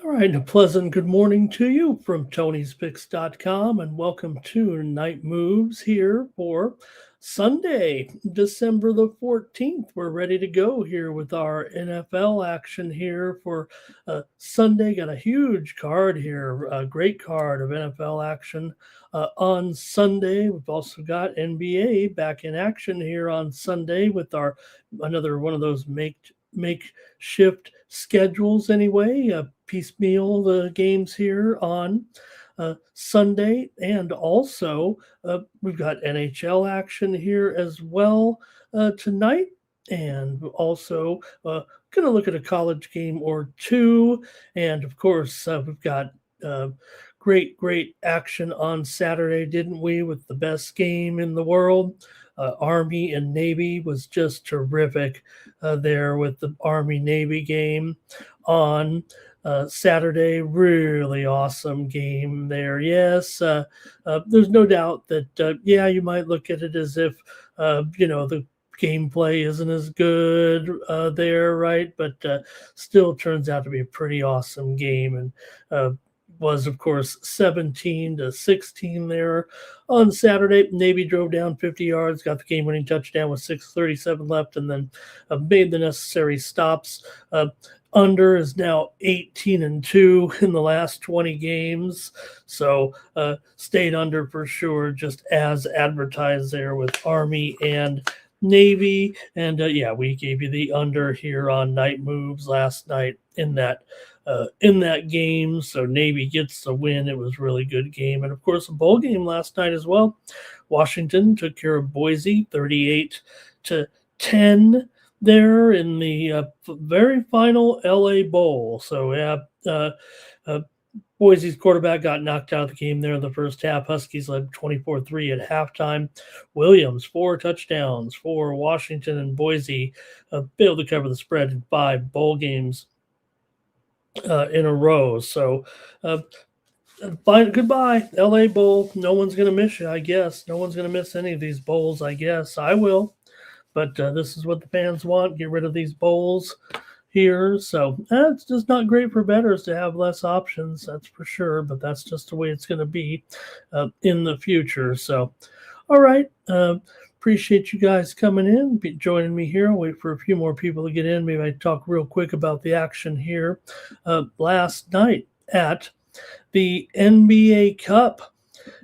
All right, a pleasant good morning to you from Tony'sPicks.com, and welcome to Night Moves here for Sunday, December the 14th. We're ready to go here with our NFL action here for Sunday. Got a huge card here, a great card of NFL action on Sunday. We've also got NBA back in action here on Sunday with our another one of those makeshift schedules anyway, piecemeal the games here on Sunday. And also we've got NHL action here as well tonight. And also going to look at a college game or two. And of course, we've got great action on Saturday, didn't we, with the best game in the world. Army and Navy was just terrific there with the Army-Navy game on Saturday. Really awesome game there. Yes, there's no doubt that, you might look at it as if, the gameplay isn't as good there, right? But still turns out to be a pretty awesome game. And was, of course, 17-16 there on Saturday. Navy drove down 50 yards, got the game-winning touchdown with 6:37 left, and then made the necessary stops. Under is now 18-2 in the last 20 games, so stayed under for sure, just as advertised there with Army and Navy. And we gave you the under here on Night Moves last night in that game. So Navy gets the win. It was a really good game. And of course, a bowl game last night as well. Washington took care of Boise 38-10 there in the very final LA Bowl. So Boise's quarterback got knocked out of the game there in the first half. Huskies led 24-3 at halftime. Williams, 4 touchdowns for Washington, and Boise failed to cover the spread in 5 bowl games in a row. So goodbye, LA Bowl. No one's going to miss you, I guess. No one's going to miss any of these bowls, I guess. I will. But this is what the fans want. Get rid of these bowls here. So it's just not great for bettors to have less options, that's for sure. But that's just the way it's going to be in the future. So, all right. Appreciate you guys coming in, joining me here. I'll wait for a few more people to get in. Maybe I talk real quick about the action here last night at the NBA Cup.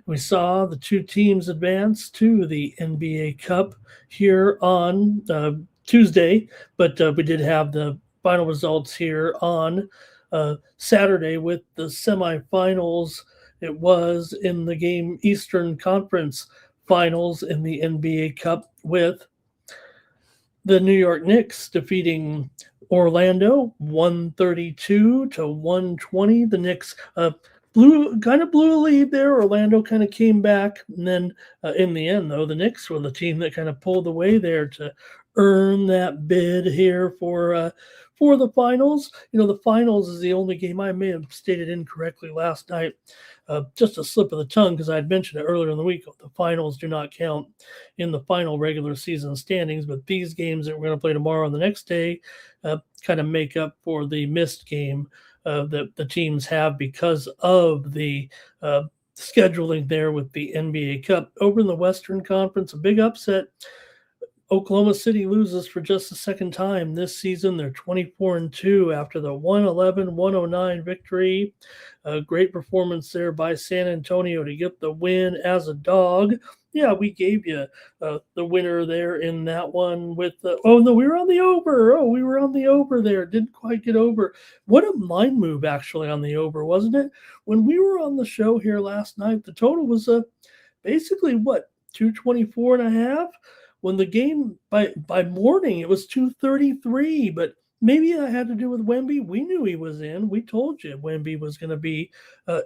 We saw the two teams advance to the NBA Cup here on Tuesday, but we did have the final results here on Saturday with the semifinals. It was in the game Eastern Conference Finals in the NBA Cup with the New York Knicks defeating Orlando 132-120. The Knicks blew a lead there. Orlando kind of came back, and then in the end, though, the Knicks were the team that kind of pulled away there to earn that bid here for the finals. The finals is the only game. I may have stated incorrectly last night, just a slip of the tongue, because I had mentioned it earlier in the week. The finals do not count in the final regular season standings, but these games that we're going to play tomorrow and the next day kind of make up for the missed game that the teams have because of the scheduling there with the NBA Cup. Over in the Western Conference, a big upset. Oklahoma City loses for just the second time this season. They're 24-2 after the 111-109 victory. A great performance there by San Antonio to get the win as a dog Yeah, we gave you the winner there in that one with the. Oh no, we were on the over. Oh, we were on the over there. Didn't quite get over. What a mind move actually on the over, wasn't it? When we were on the show here last night, the total was basically what 224 and a half. When the game by morning it was 233, but maybe that had to do with Wemby. We knew he was in. We told you Wemby was going to be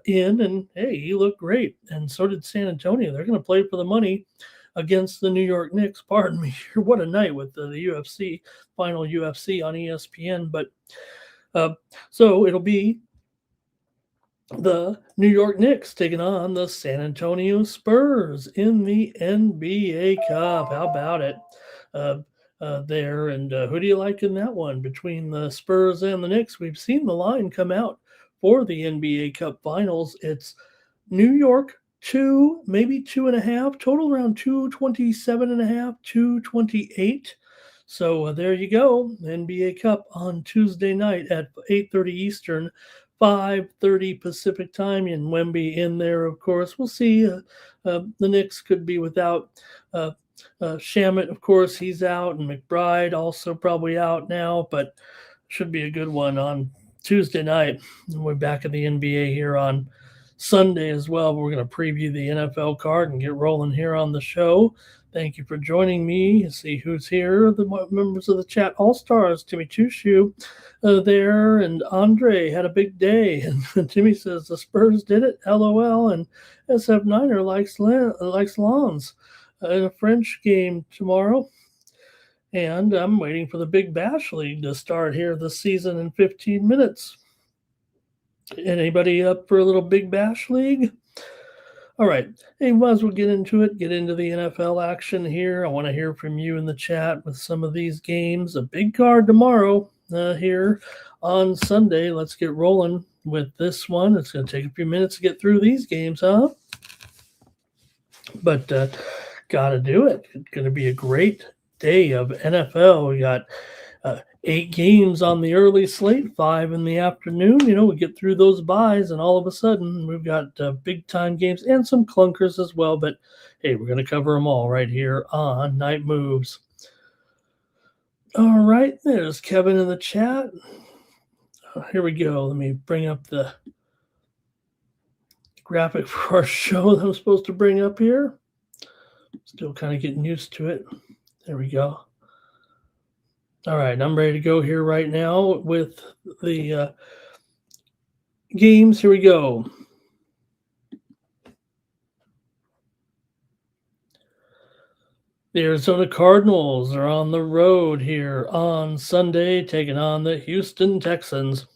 in, and hey, he looked great, and so did San Antonio. They're going to play for the money against the New York Knicks. Pardon me. What a night with the UFC final UFC on ESPN. But uh, so it'll be the New York Knicks taking on the San Antonio Spurs in the NBA Cup. How about it? There and who do you like in that one between the Spurs and the Knicks? We've seen the line come out for the NBA Cup Finals. It's New York 2, maybe 2.5, total around 227.5, 228. So there you go, NBA Cup on Tuesday night at 8:30 Eastern, 5:30 Pacific time, and Wemby in there, of course. We'll see. The Knicks could be without Shamit, of course, he's out, and McBride also probably out now, but should be a good one on Tuesday night. And we're back in the NBA here on Sunday as well. We're going to preview the NFL card and get rolling here on the show. Thank you for joining me. See who's here. The members of the chat all-stars, Timmy Chushu there, and Andre had a big day. And Timmy says the Spurs did it, LOL, and SF9er likes lawns in a French game tomorrow. And I'm waiting for the Big Bash League to start here this season in 15 minutes. Anybody up for a little Big Bash League? All right. Hey, might as well get into it, get into the NFL action here. I want to hear from you in the chat with some of these games. A big card tomorrow here on Sunday. Let's get rolling with this one. It's going to take a few minutes to get through these games, huh? But got to do it. It's going to be a great day of NFL. We got 8 games on the early slate, 5 in the afternoon. You know, we get through those buys, and all of a sudden we've got big-time games and some clunkers as well. But, hey, we're going to cover them all right here on Night Moves. All right, there's Kevin in the chat. Here we go. Let me bring up the graphic for our show that I'm supposed to bring up here. Still kind of getting used to it. There we go. All right, I'm ready to go here right now with the games. Here we go. The Arizona Cardinals are on the road here on Sunday, taking on the Houston Texans.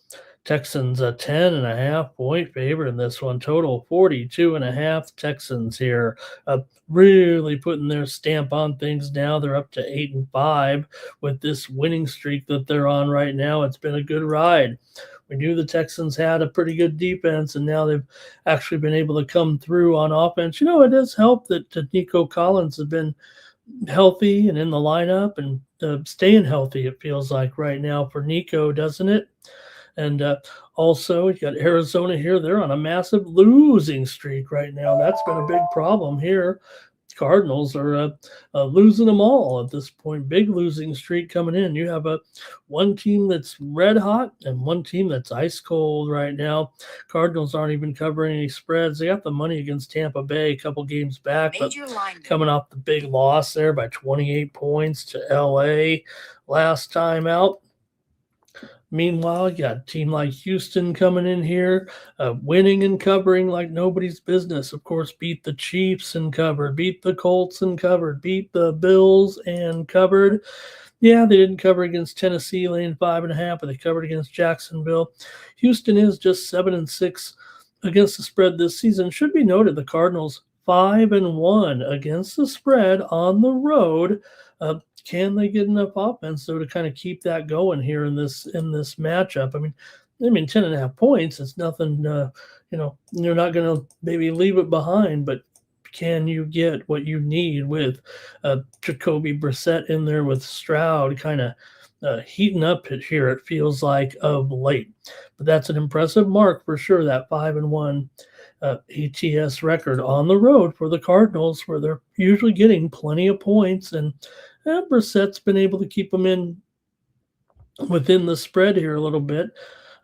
Texans a 10.5 point favorite in this one. Total 42.5. Texans here, really putting their stamp on things now. They're up to 8-5 with this winning streak that they're on right now. It's been a good ride. We knew the Texans had a pretty good defense, and now they've actually been able to come through on offense. You know, it does help that Nico Collins has been healthy and in the lineup and staying healthy, it feels like right now for Nico, doesn't it? And also, you got Arizona here. They're on a massive losing streak right now. That's been a big problem here. Cardinals are losing them all at this point. Big losing streak coming in. You have one team that's red hot and one team that's ice cold right now. Cardinals aren't even covering any spreads. They got the money against Tampa Bay a couple games back, but coming off the big loss there by 28 points to LA last time out. Meanwhile, you got a team like Houston coming in here, winning and covering like nobody's business. Of course, beat the Chiefs and covered, beat the Colts and covered, beat the Bills and covered. Yeah, they didn't cover against Tennessee, laying 5.5, but they covered against Jacksonville. Houston is just 7-6 against the spread this season. Should be noted, the Cardinals 5-1 against the spread on the road. Can they get enough offense though to kind of keep that going here in this matchup? I mean 10.5 points. It's nothing. You're not going to maybe leave it behind, but can you get what you need with Jacoby Brissett in there with Stroud kind of heating up here? It feels like of late, but that's an impressive mark for sure. That 5-1 ATS record on the road for the Cardinals, where they're usually getting plenty of points. And Brissett's been able to keep them in within the spread here a little bit.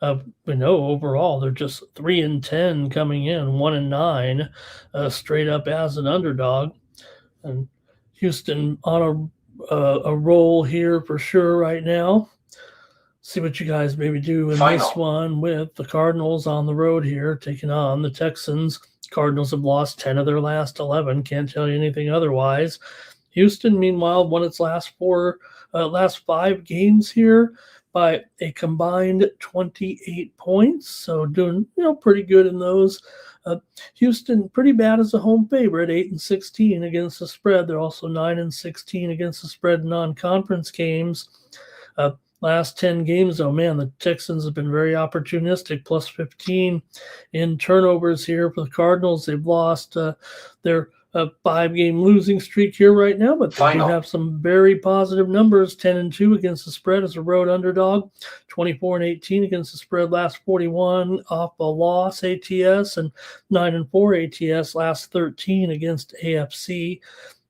We know overall they're just 3-10 coming in, 1-9 straight up as an underdog. And Houston on a roll here for sure right now. See what you guys maybe do in this one with the Cardinals on the road here, taking on the Texans. Cardinals have lost 10 of their last 11. Can't tell you anything otherwise. Houston, meanwhile, won its last 5 games here by a combined 28 points. So doing pretty good in those. Houston pretty bad as a home favorite, 8-16 against the spread. They're also 9-16 against the spread in non-conference games. Last 10 games, though, man, the Texans have been very opportunistic, plus 15 in turnovers here for the Cardinals. They've lost their 5-game losing streak here right now, but they do have some very positive numbers. 10-2 against the spread as a road underdog, 24-18 against the spread last 41 off a loss ATS, and 9-4 ATS last 13 against AFC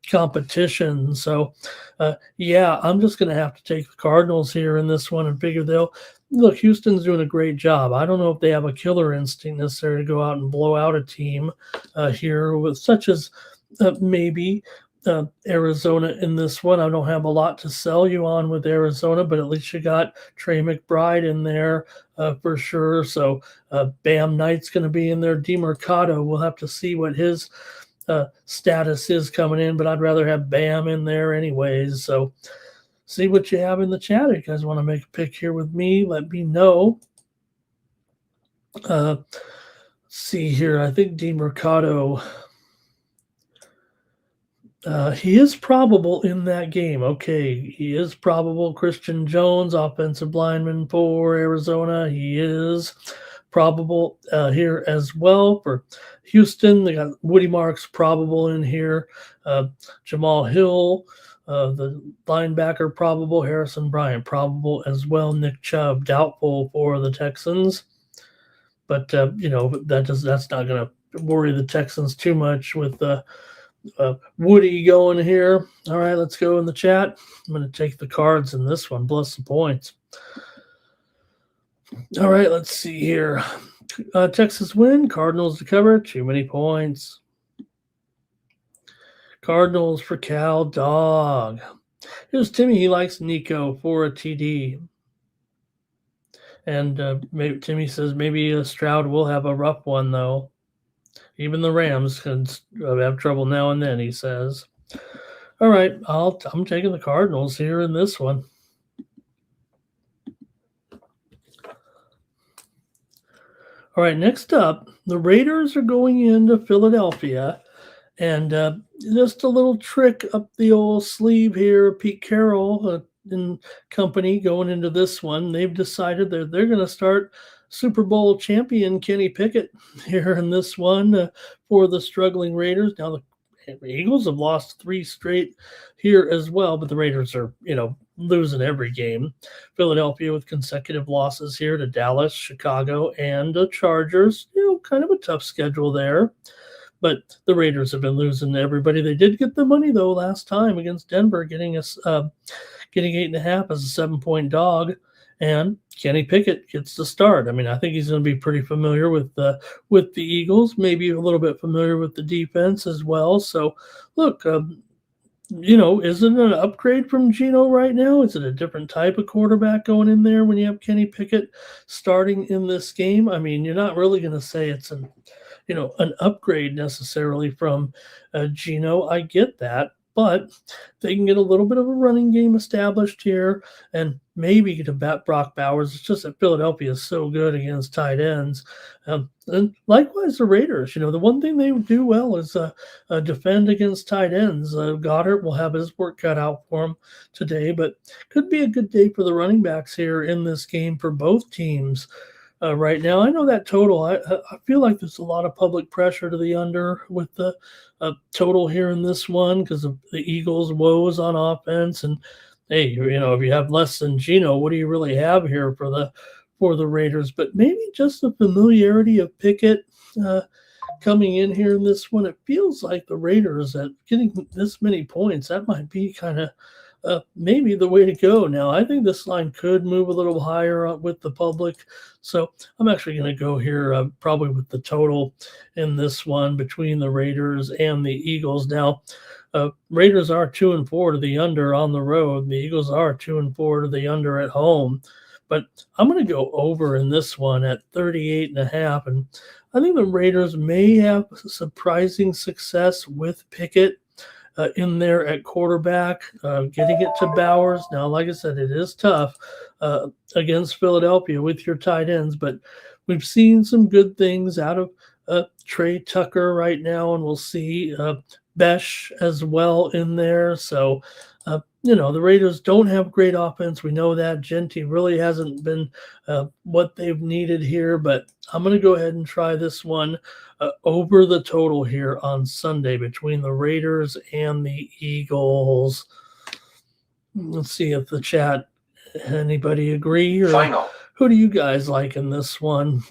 competition. So I'm just going to have to take the Cardinals here in this one and figure Houston's doing a great job. I don't know if they have a killer instinct necessarily to go out and blow out a team here with such as maybe Arizona in this one. I don't have a lot to sell you on with Arizona, but at least you got Trey McBride in there for sure. So Bam Knight's going to be in there. DeMercado, we'll have to see what his status is coming in, but I'd rather have Bam in there anyways. So see what you have in the chat. If you guys want to make a pick here with me, let me know. See here, I think DeMercado, he is probable in that game. Okay, he is probable. Christian Jones, offensive lineman for Arizona, he is probable here as well. For Houston, they got Woody Marks probable in here. Jamal Hill, the linebacker, probable. Harrison Bryant probable as well. Nick Chubb doubtful for the Texans, but that's not going to worry the Texans too much with Woody going here. All right, let's go in the chat. I'm going to take the Cards in this one, plus the points. All right, let's see here. Texas win, Cardinals to cover, too many points. Cardinals for Cal, dog. Here's Timmy, he likes Nico for a TD. And maybe Timmy says maybe Stroud will have a rough one, though. Even the Rams can have trouble now and then, he says. All right, I'm taking the Cardinals here in this one. All right, next up, the Raiders are going into Philadelphia, and just a little trick up the old sleeve here. Pete Carroll and company going into this one. They've decided they're going to start Super Bowl champion Kenny Pickett here in this one for the struggling Raiders. Now the Eagles have lost 3 straight here as well, but the Raiders are, losing every game. Philadelphia with consecutive losses here to Dallas, Chicago, and the Chargers. Kind of a tough schedule there. But the Raiders have been losing to everybody. They did get the money, though, last time against Denver, getting 8.5 as a 7-point dog. And Kenny Pickett gets the start. I mean, I think he's going to be pretty familiar with the Eagles, maybe a little bit familiar with the defense as well. So, look, is it an upgrade from Geno right now? Is it a different type of quarterback going in there when you have Kenny Pickett starting in this game? I mean, you're not really going to say it's an upgrade necessarily from Geno. I get that. But they can get a little bit of a running game established here and maybe get a Brock Bowers. It's just that Philadelphia is so good against tight ends. And likewise, the Raiders, the one thing they do well is defend against tight ends. Goddard will have his work cut out for him today, but could be a good day for the running backs here in this game for both teams. Right now, I know that total. I feel like there's a lot of public pressure to the under with the total here in this one because of the Eagles' woes on offense. And hey, if you have less than Geno, what do you really have here for the Raiders? But maybe just the familiarity of Pickett coming in here in this one, it feels like the Raiders at getting this many points, that might be kind of maybe the way to go. Now, I think this line could move a little higher with the public. So I'm actually going to go here probably with the total in this one between the Raiders and the Eagles. Now, Raiders are 2-4 to the under on the road. The Eagles are 2-4 to the under at home. But I'm going to go over in this one at 38.5. And I think the Raiders may have surprising success with Pickett in there at quarterback, getting it to Bowers. Now, like I said, it is tough against Philadelphia with your tight ends, but we've seen some good things out of Trey Tucker right now, and we'll see Besh as well in there. So, the Raiders don't have great offense. We know that. Genty really hasn't been what they've needed here, but I'm going to go ahead and try this one over the total here on Sunday between the Raiders and the Eagles. Let's see if the chat, anybody agree? Or final. Who do you guys like in this one?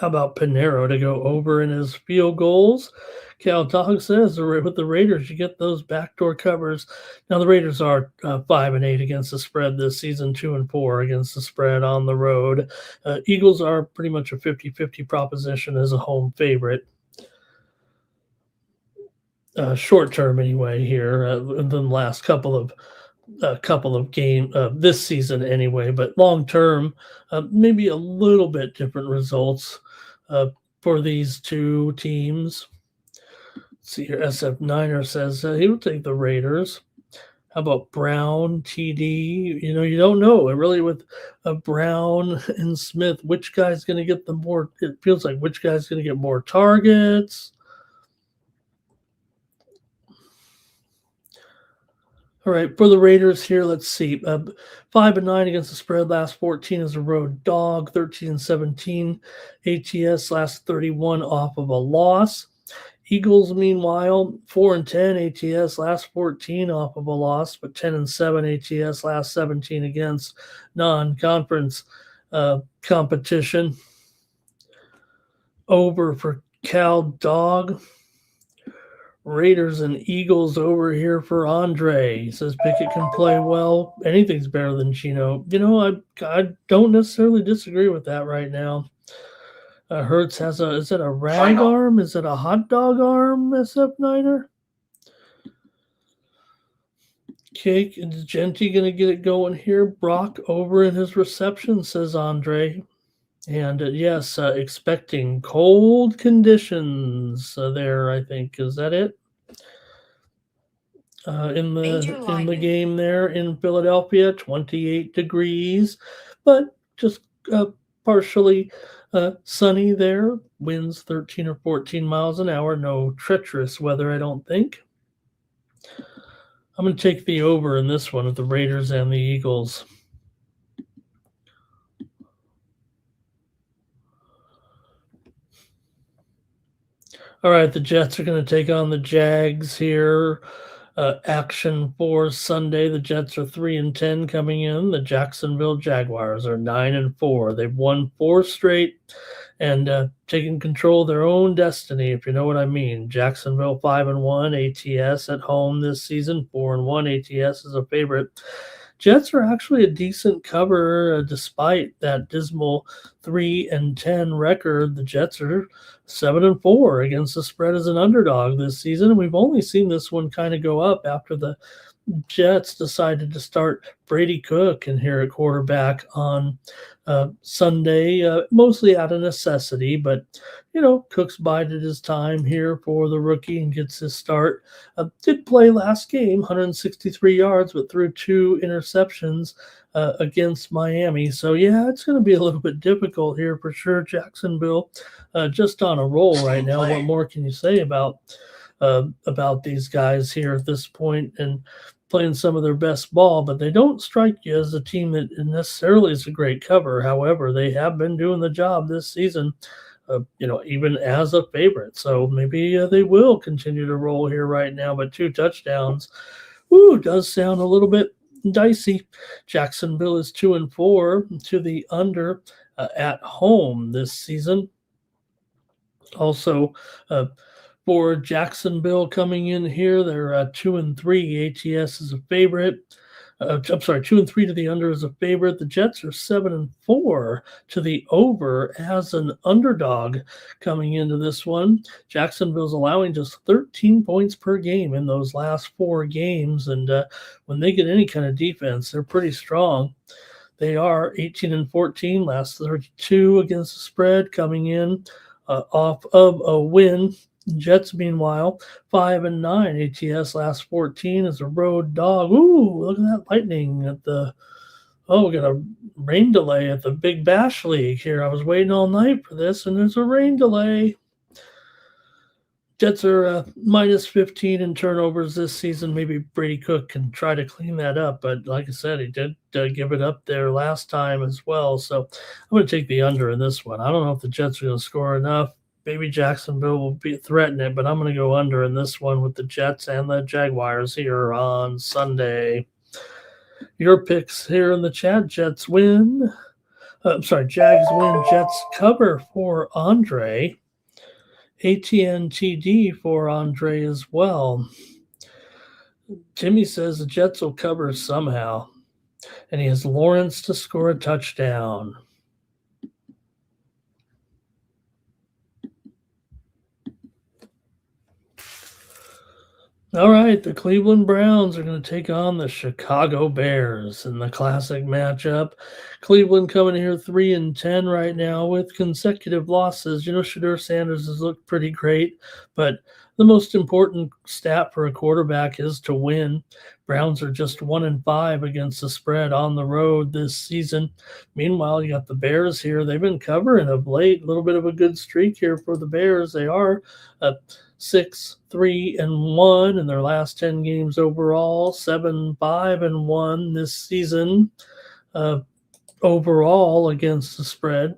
How about Pinero to go over in his field goals? Cal Dog says with the Raiders, you get those backdoor covers. Now, the Raiders are 5-8 against the spread this season, 2-4 against the spread on the road. Eagles are pretty much a 50-50 proposition as a home favorite. Short term, anyway, here in the last couple of games this season, anyway. But long term, maybe a little bit different results for these two teams. Let's see here, SF Niner says he will take the Raiders. How about Brown, TD? You don't know. Really, with Brown and Smith, which guy's going to get the more? It feels like which guy's going to get more targets. All right, for the Raiders here, let's see. 5-9 against the spread. Last 14 as a road dog. 13-17 ATS. Last 31 off of a loss. Eagles, meanwhile, 4-10 ATS. Last 14 off of a loss, but 10-7 ATS. Last 17 against non-conference competition. Over for Cal Dog. Raiders and Eagles over here for Andre. He says Pickett can play well. Anything's better than Chino. I don't necessarily disagree with that right now. Hertz has is it a rag arm? Is it a hot dog arm, SF Niner? Cake, is Genty going to get it going here? Brock over in his reception, says Andre. And yes, expecting cold conditions there, I think. Is that it? In the game there in Philadelphia, 28 degrees, but just partially sunny there. Winds 13 or 14 miles an hour. No treacherous weather, I don't think. I'm going to take the over in this one with the Raiders and the Eagles. All right, the Jets are going to take on the Jags here. Action for Sunday. The Jets are 3-10 coming in. The Jacksonville Jaguars are 9-4. They've won 4 straight and taken control of their own destiny, if you know what I mean. Jacksonville 5-1 ATS at home this season. 4-1 ATS is a favorite. Jets are actually a decent cover despite that dismal 3-10 record. The Jets are 7-4 against the spread as an underdog this season. And we've only seen this one kind of go up after the Jets decided to start Brady Cook in here at quarterback on Sunday, mostly out of necessity, but Cook's bided his time here for the rookie and gets his start. Did play last game, 163 yards, but threw 2 interceptions against Miami. So yeah, it's going to be a little bit difficult here for sure. Jacksonville just on a roll right now. What more can you say about these guys here at this point and playing some of their best ball? But they don't strike you as a team that necessarily is a great cover. However, they have been doing the job this season, even as a favorite. So maybe they will continue to roll here right now. But 2 touchdowns, does sound a little bit dicey. Jacksonville is 2-4 to the under at home this season. Also, for Jacksonville coming in here, they're 2-3. ATS is a favorite. I'm sorry, 2-3 to the under is a favorite. The Jets are 7-4 to the over as an underdog coming into this one. Jacksonville's allowing just 13 points per game in those last 4 games, and when they get any kind of defense, they're pretty strong. They are 18-14, last 32 against the spread, coming in off of a win. Jets, meanwhile, 5-9. ATS last 14 as a road dog. Ooh, look at that lightning at the. Oh, we got a rain delay at the Big Bash League here. I was waiting all night for this, and there's a rain delay. Jets are minus 15 in turnovers this season. Maybe Brady Cook can try to clean that up, but like I said, he did give it up there last time as well. So I'm going to take the under in this one. I don't know if the Jets are going to score enough. Maybe Jacksonville will be threatening it, but I'm going to go under in this one with the Jets and the Jaguars here on Sunday. Your picks here in the chat: Jets win. Jags win. Jets cover for Andre. ATNTD for Andre as well. Timmy says the Jets will cover somehow, and he has Lawrence to score a touchdown. All right, the Cleveland Browns are going to take on the Chicago Bears in the classic matchup. Cleveland coming here 3-10 right now with consecutive losses. Shedeur Sanders has looked pretty great, but the most important stat for a quarterback is to win. Browns are just 1-5 against the spread on the road this season. Meanwhile, you got the Bears here. They've been covering of late. A little bit of a good streak here for the Bears. They are 6-3-1 in their last 10 games overall, 7-5-1 this season overall against the spread.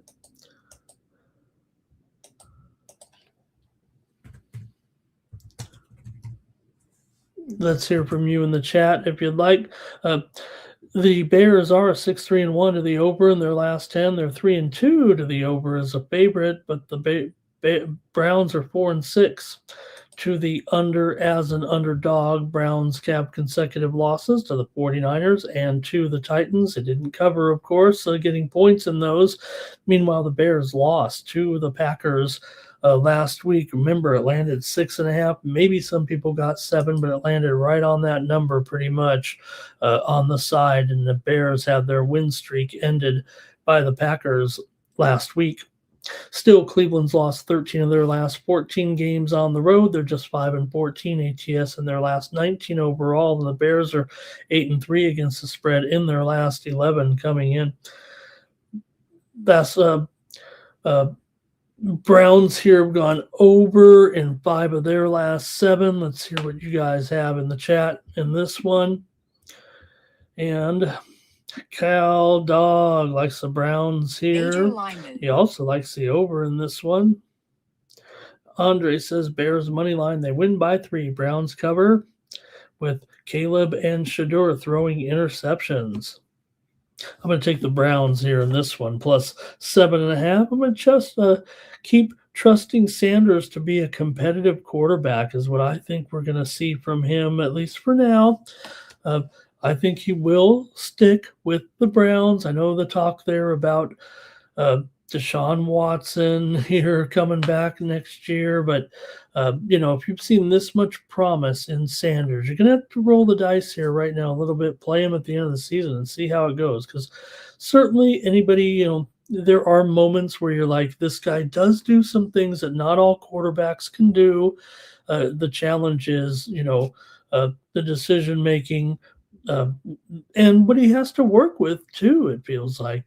Let's hear from you in the chat if you'd like. The Bears are 6-3-1 to the over in their last 10. They're 3-2 to the over as a favorite, but the Browns are 4-6 to the under as an underdog. Browns have consecutive losses to the 49ers and to the Titans. They didn't cover, of course, getting points in those. Meanwhile, the Bears lost to the Packers last week. Remember, it landed 6.5. Maybe some people got 7, but it landed right on that number pretty much on the side. And the Bears had their win streak ended by the Packers last week. Still, Cleveland's lost 13 of their last 14 games on the road. They're just 5-14 ATS in their last 19 overall, and the Bears are 8-3 against the spread in their last 11 coming in. That's Browns here have gone over in 5 of their last 7. Let's hear what you guys have in the chat in this one. And Cal Dog likes the Browns here. He also likes the over in this one. Andre says Bears money line. They win by 3. Browns cover with Caleb and Shedeur throwing interceptions. I'm going to take the Browns here in this one, plus 7.5. I'm going to just keep trusting Sanders to be a competitive quarterback is what I think we're going to see from him, at least for now. I think he will stick with the Browns. I know the talk there about Deshaun Watson here coming back next year, but if you've seen this much promise in Sanders, you're going to have to roll the dice here right now a little bit, play him at the end of the season and see how it goes. Because certainly anybody, there are moments where you're like, this guy does do some things that not all quarterbacks can do. The challenge is, the decision making and what he has to work with too, it feels like.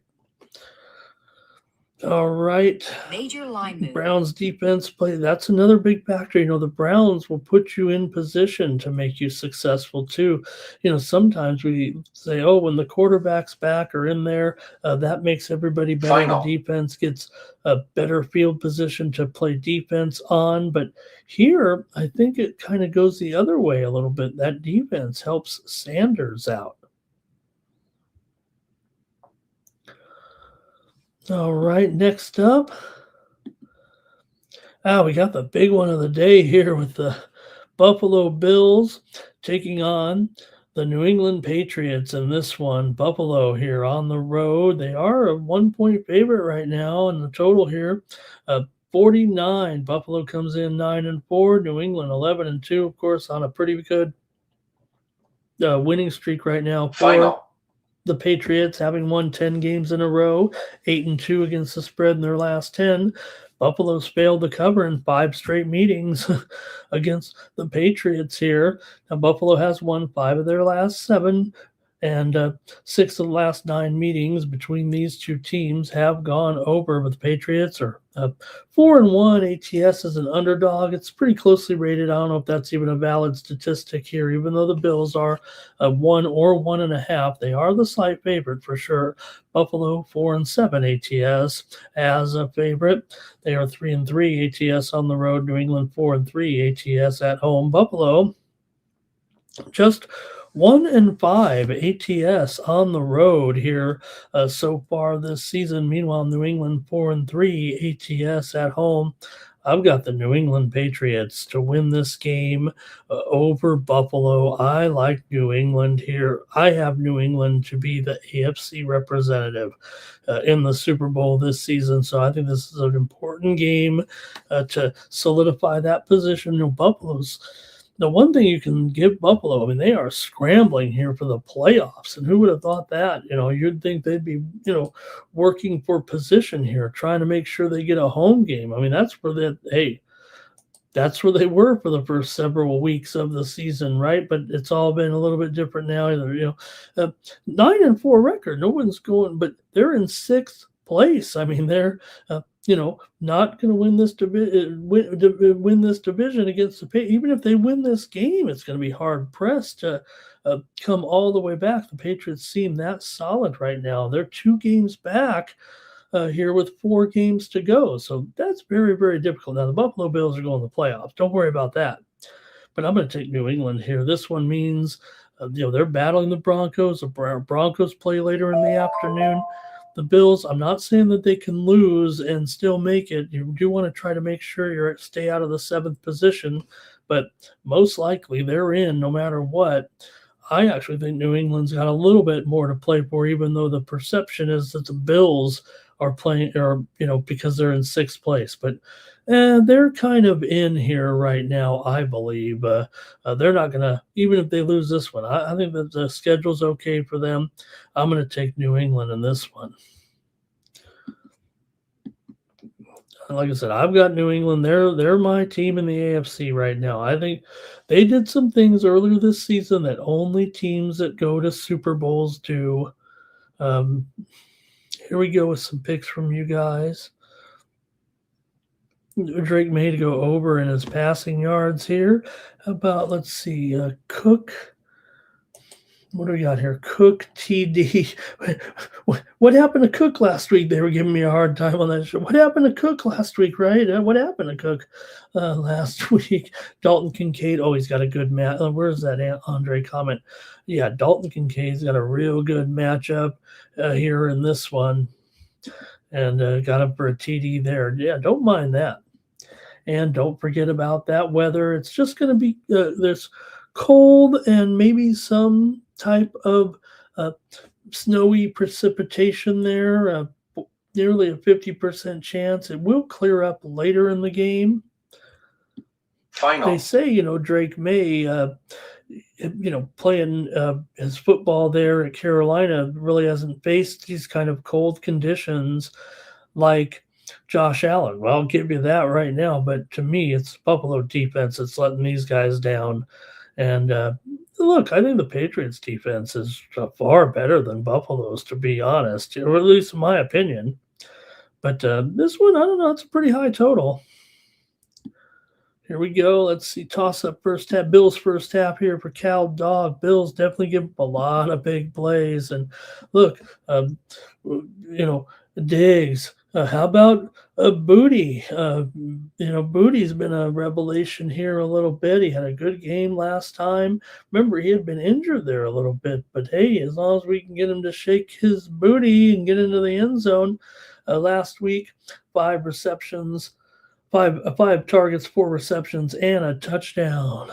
All right. Major line move. Browns defense play. That's another big factor. The Browns will put you in position to make you successful too. Sometimes we say, when the quarterback's back or in there, that makes everybody better. The defense gets a better field position to play defense on. But here, I think it kind of goes the other way a little bit. That defense helps Sanders out. All right, next up, We got the big one of the day here with the Buffalo Bills taking on the New England Patriots in this one. Buffalo here on the road. They are a 1 point favorite right now, and the total here, 49. Buffalo comes in 9-4. New England 11-2, of course, on a pretty good winning streak right now for the Patriots, having won 10 games in a row, 8-2 against the spread in their last 10. Buffalo's failed to cover in 5 straight meetings against the Patriots here. Now, Buffalo has won 5 of their last 7, and 6 of the last 9 meetings between these two teams have gone over, but the Patriots are 4-1. ATS is an underdog. It's pretty closely rated. I don't know if that's even a valid statistic here, even though the Bills are 1 or 1.5. They are the slight favorite for sure. Buffalo 4-7 ATS as a favorite. They are 3-3 ATS on the road. New England 4-3 ATS at home. Buffalo just 1-5 ATS on the road here so far this season. Meanwhile, New England 4-3 ATS at home. I've got the New England Patriots to win this game over Buffalo. I like New England here. I have New England to be the AFC representative in the Super Bowl this season. So I think this is an important game to solidify that position. Buffalo's the one thing you can give Buffalo, I mean, they are scrambling here for the playoffs. And who would have thought that? You'd think they'd be, working for position here, trying to make sure they get a home game. I mean, that's where that's where they were for the first several weeks of the season, right? But it's all been a little bit different now. 9-4 record. No one's going, but they're in 6th place. I mean, they're not going to win this division against the Patriots. Even if they win this game, it's going to be hard pressed to come all the way back. The Patriots seem that solid right now. They're 2 games back here with 4 games to go. So that's very, very difficult. Now, the Buffalo Bills are going to the playoffs. Don't worry about that. But I'm going to take New England here. This one means, they're battling the Broncos. The Broncos play later in the afternoon. The Bills, I'm not saying that they can lose and still make it. You do want to try to make sure you stay out of the 7th position, but most likely they're in no matter what. I actually think New England's got a little bit more to play for, even though the perception is that the Bills are playing, or because they're in 6th place. But they're kind of in here right now, I believe. They're not going to, even if they lose this one, I think that the schedule's okay for them. I'm going to take New England in this one. Like I said, I've got New England. They're my team in the AFC right now. I think they did some things earlier this season that only teams that go to Super Bowls do. Here we go with some picks from you guys. Drake May to go over in his passing yards here. How about, let's see, Cook. What do we got here? Cook, TD. What happened to Cook last week? They were giving me a hard time on that show. What happened to Cook last week, right? What happened to Cook last week? Dalton Kincaid. Oh, he's got a good match. Where's that Andre comment? Yeah, Dalton Kincaid's got a real good matchup here in this one. And got him for a TD there. Yeah, don't mind that. And don't forget about that weather. It's just going to be there's cold and maybe some type of snowy precipitation there. Nearly a 50% chance. It will clear up later in the game. They say, Drake May, playing his football there at Carolina really hasn't faced these kind of cold conditions like Josh Allen. Well, I'll give you that right now, but to me, it's Buffalo defense that's letting these guys down. And look, I think the Patriots defense is far better than Buffalo's, to be honest, or at least in my opinion. But this one, I don't know, it's a pretty high total. Here we go. Let's see. Toss up first half. Bills first half here for Cal Dog. Bills definitely give up a lot of big plays. And look, Diggs. How about Booty? Booty's been a revelation here a little bit. He had a good game last time. Remember, he had been injured there a little bit. But, hey, as long as we can get him to shake his booty and get into the end zone last week, 5 receptions, five targets, 4 receptions, and a touchdown.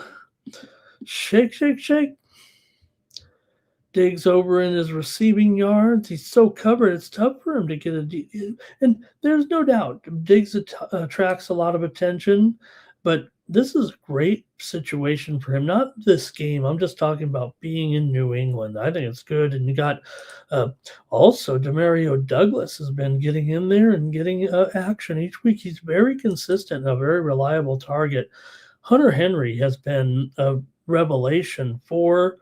Shake, shake, shake. Diggs over in his receiving yards. He's so covered, it's tough for him to get and there's no doubt Diggs attracts a lot of attention, but this is a great situation for him. Not this game. I'm just talking about being in New England. I think it's good. And you got also Demario Douglas has been getting in there and getting action each week. He's very consistent, a very reliable target. Hunter Henry has been a revelation for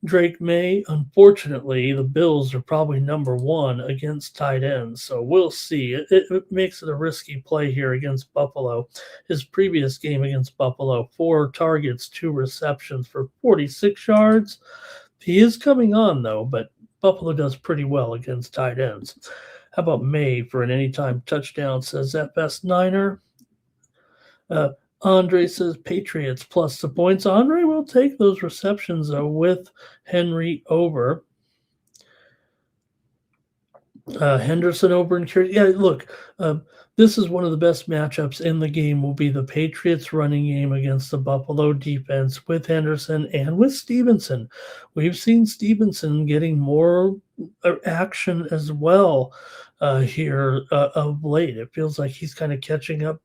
Drake May. Unfortunately, the Bills are probably number one against tight ends, so we'll see. It makes it a risky play here against Buffalo. His previous game against Buffalo, 4 targets, 2 receptions for 46 yards. He is coming on, though, but Buffalo does pretty well against tight ends. How about May for an anytime touchdown, says FS Niner. Andre says Patriots plus the points. Andre will take those receptions, though, with Henry over. Henderson over and Curry. Yeah, look, this is one of the best matchups in the game will be the Patriots running game against the Buffalo defense with Henderson and with Stevenson. We've seen Stevenson getting more action as well here of late. It feels like he's kind of catching up.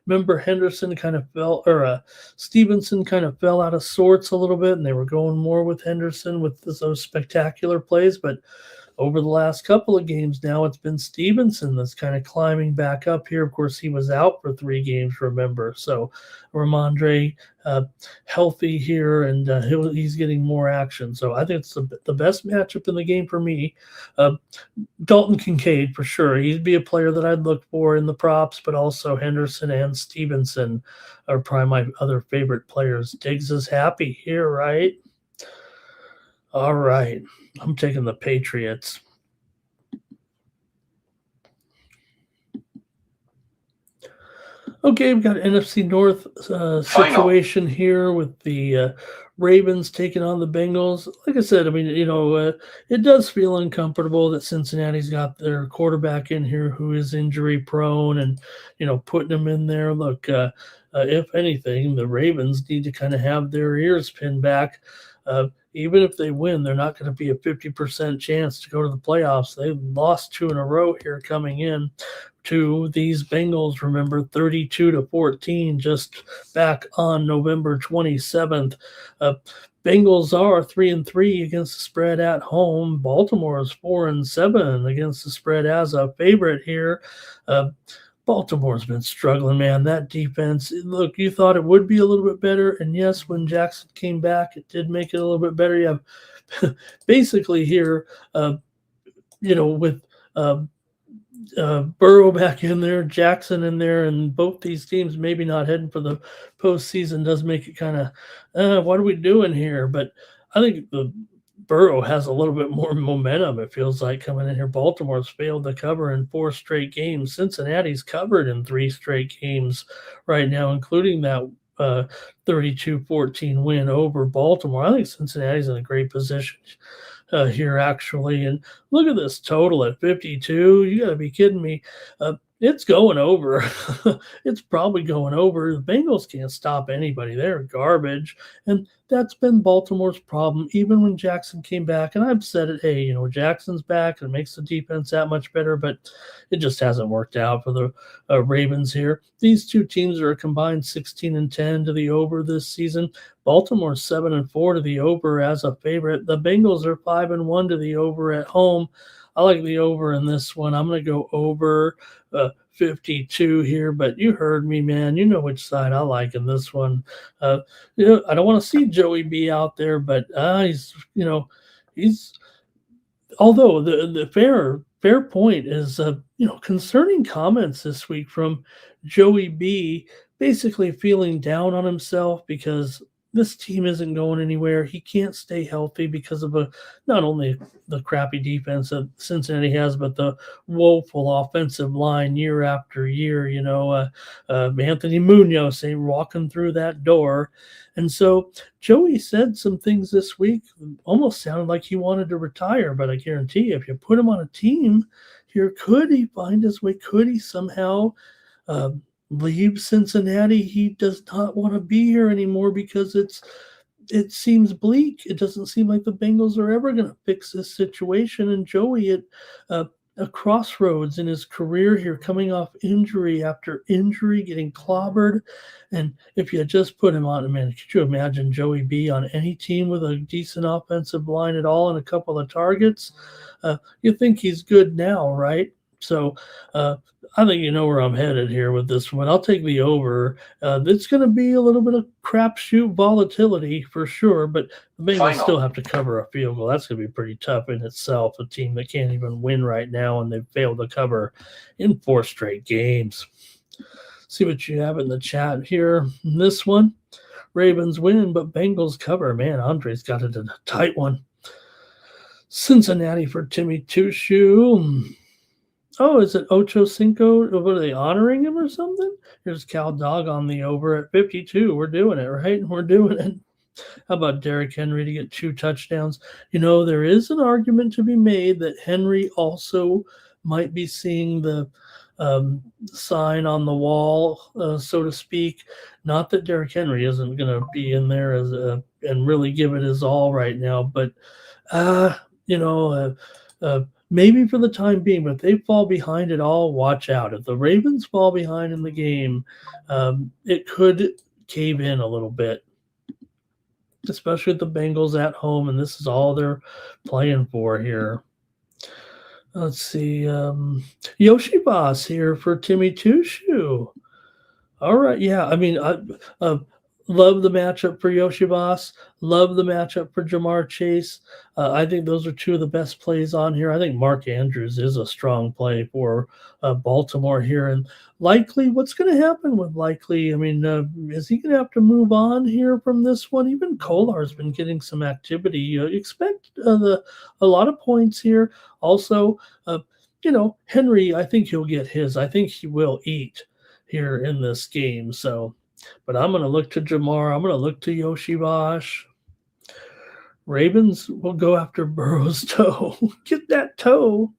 Remember, Henderson kind of fell, or Stevenson kind of fell out of sorts a little bit, and they were going more with Henderson with those spectacular plays, but over the last couple of games now, it's been Stevenson that's kind of climbing back up here. Of course, he was out for 3 games, remember. So Ramondre healthy here, and he's getting more action. So I think it's the best matchup in the game for me. Dalton Kincaid, for sure. He'd be a player that I'd look for in the props, but also Henderson and Stevenson are probably my other favorite players. Diggs is happy here, right? All right. I'm taking the Patriots. Okay, we've got an NFC North situation here with the Ravens taking on the Bengals. Like I said, I mean, it does feel uncomfortable that Cincinnati's got their quarterback in here who is injury prone and, putting him in there. Look, if anything, the Ravens need to kind of have their ears pinned back. Even if they win, they're not going to be a 50% chance to go to the playoffs. They've lost 2 in a row here coming in to these Bengals. Remember, 32-14 just back on November 27th. Bengals are 3-3 against the spread at home. Baltimore is 4-7 against the spread as a favorite here. Baltimore's been struggling, man. That defense, look, you thought it would be a little bit better. And yes, when Jackson came back, it did make it a little bit better. You have basically here, with Burrow back in there, Jackson in there, and both these teams maybe not heading for the postseason does make it kind of, what are we doing here? But I think the Burrow has a little bit more momentum, it feels like, coming in here. Baltimore's failed to cover in 4 straight games. Cincinnati's covered in 3 straight games right now, including that 32-14 win over Baltimore. I think Cincinnati's in a great position here, actually. And look at this total at 52. You got to be kidding me. It's going over. It's probably going over. The Bengals can't stop anybody. They're garbage. And that's been Baltimore's problem, even when Jackson came back. And I've said it, hey, Jackson's back and it makes the defense that much better, but it just hasn't worked out for the Ravens here. These two teams are a combined 16-10 to the over this season. Baltimore's 7-4 to the over as a favorite. The Bengals are 5-1 to the over at home. I like the over in this one. I'm going to go over 52 here, but you heard me, man. You know which side I like in this one. I don't want to see Joey B out there, but he's although the fair point is, concerning comments this week from Joey B, basically feeling down on himself because this team isn't going anywhere. He can't stay healthy because of not only the crappy defense that Cincinnati has, but the woeful offensive line year after year. Anthony Munoz ain't walking through that door. And so Joey said some things this week, almost sounded like he wanted to retire, but I guarantee you, if you put him on a team here, could he find his way? Could he somehow leave Cincinnati. He does not want to be here anymore because it seems bleak. It doesn't seem like the Bengals are ever going to fix this situation. And Joey at uh, a crossroads in his career here, coming off injury after injury, getting clobbered. And if you just put him on, man, could you imagine Joey B on any team with a decent offensive line at all and a couple of targets? You think he's good now, right? So I think you know where I'm headed here with this one. I'll take the over. It's going to be a little bit of crapshoot volatility for sure, but the Bengals still have to cover a field goal. That's going to be pretty tough in itself. A team that can't even win right now, and they've failed to cover in 4 straight games. See what you have in the chat here. This one, Ravens win, but Bengals cover. Man, Andre's got it in a tight one. Cincinnati for Timmy Two-Shoe. Oh, is it Ocho Cinco? What are they honoring him or something? Here's Cal Dog on the over at 52. We're doing it, right? We're doing it. How about Derrick Henry to get 2 touchdowns? You know, there is an argument to be made that Henry also might be seeing the sign on the wall, so to speak. Not that Derrick Henry isn't going to be in there and really give it his all right now, but maybe for the time being, but if they fall behind at all, watch out. If the Ravens fall behind in the game, it could cave in a little bit, especially with the Bengals at home, and this is all they're playing for here. Let's see. Yoshi Boss here for Timmy Two-Shoe. All right. Yeah. I mean, I love the matchup for Yoshi Boss. Love the matchup for Jamar Chase. I think those are 2 of the best plays on here. I think Mark Andrews is a strong play for Baltimore here. And Likely, what's going to happen with Likely? I mean, is he going to have to move on here from this one? Even Kolar's been getting some activity. You expect a lot of points here. Also, Henry, I think he'll get his. I think he will eat here in this game. So, but I'm going to look to Jamar. I'm going to look to Yoshi Bosch. Ravens will go after Burrow's toe. Get that toe.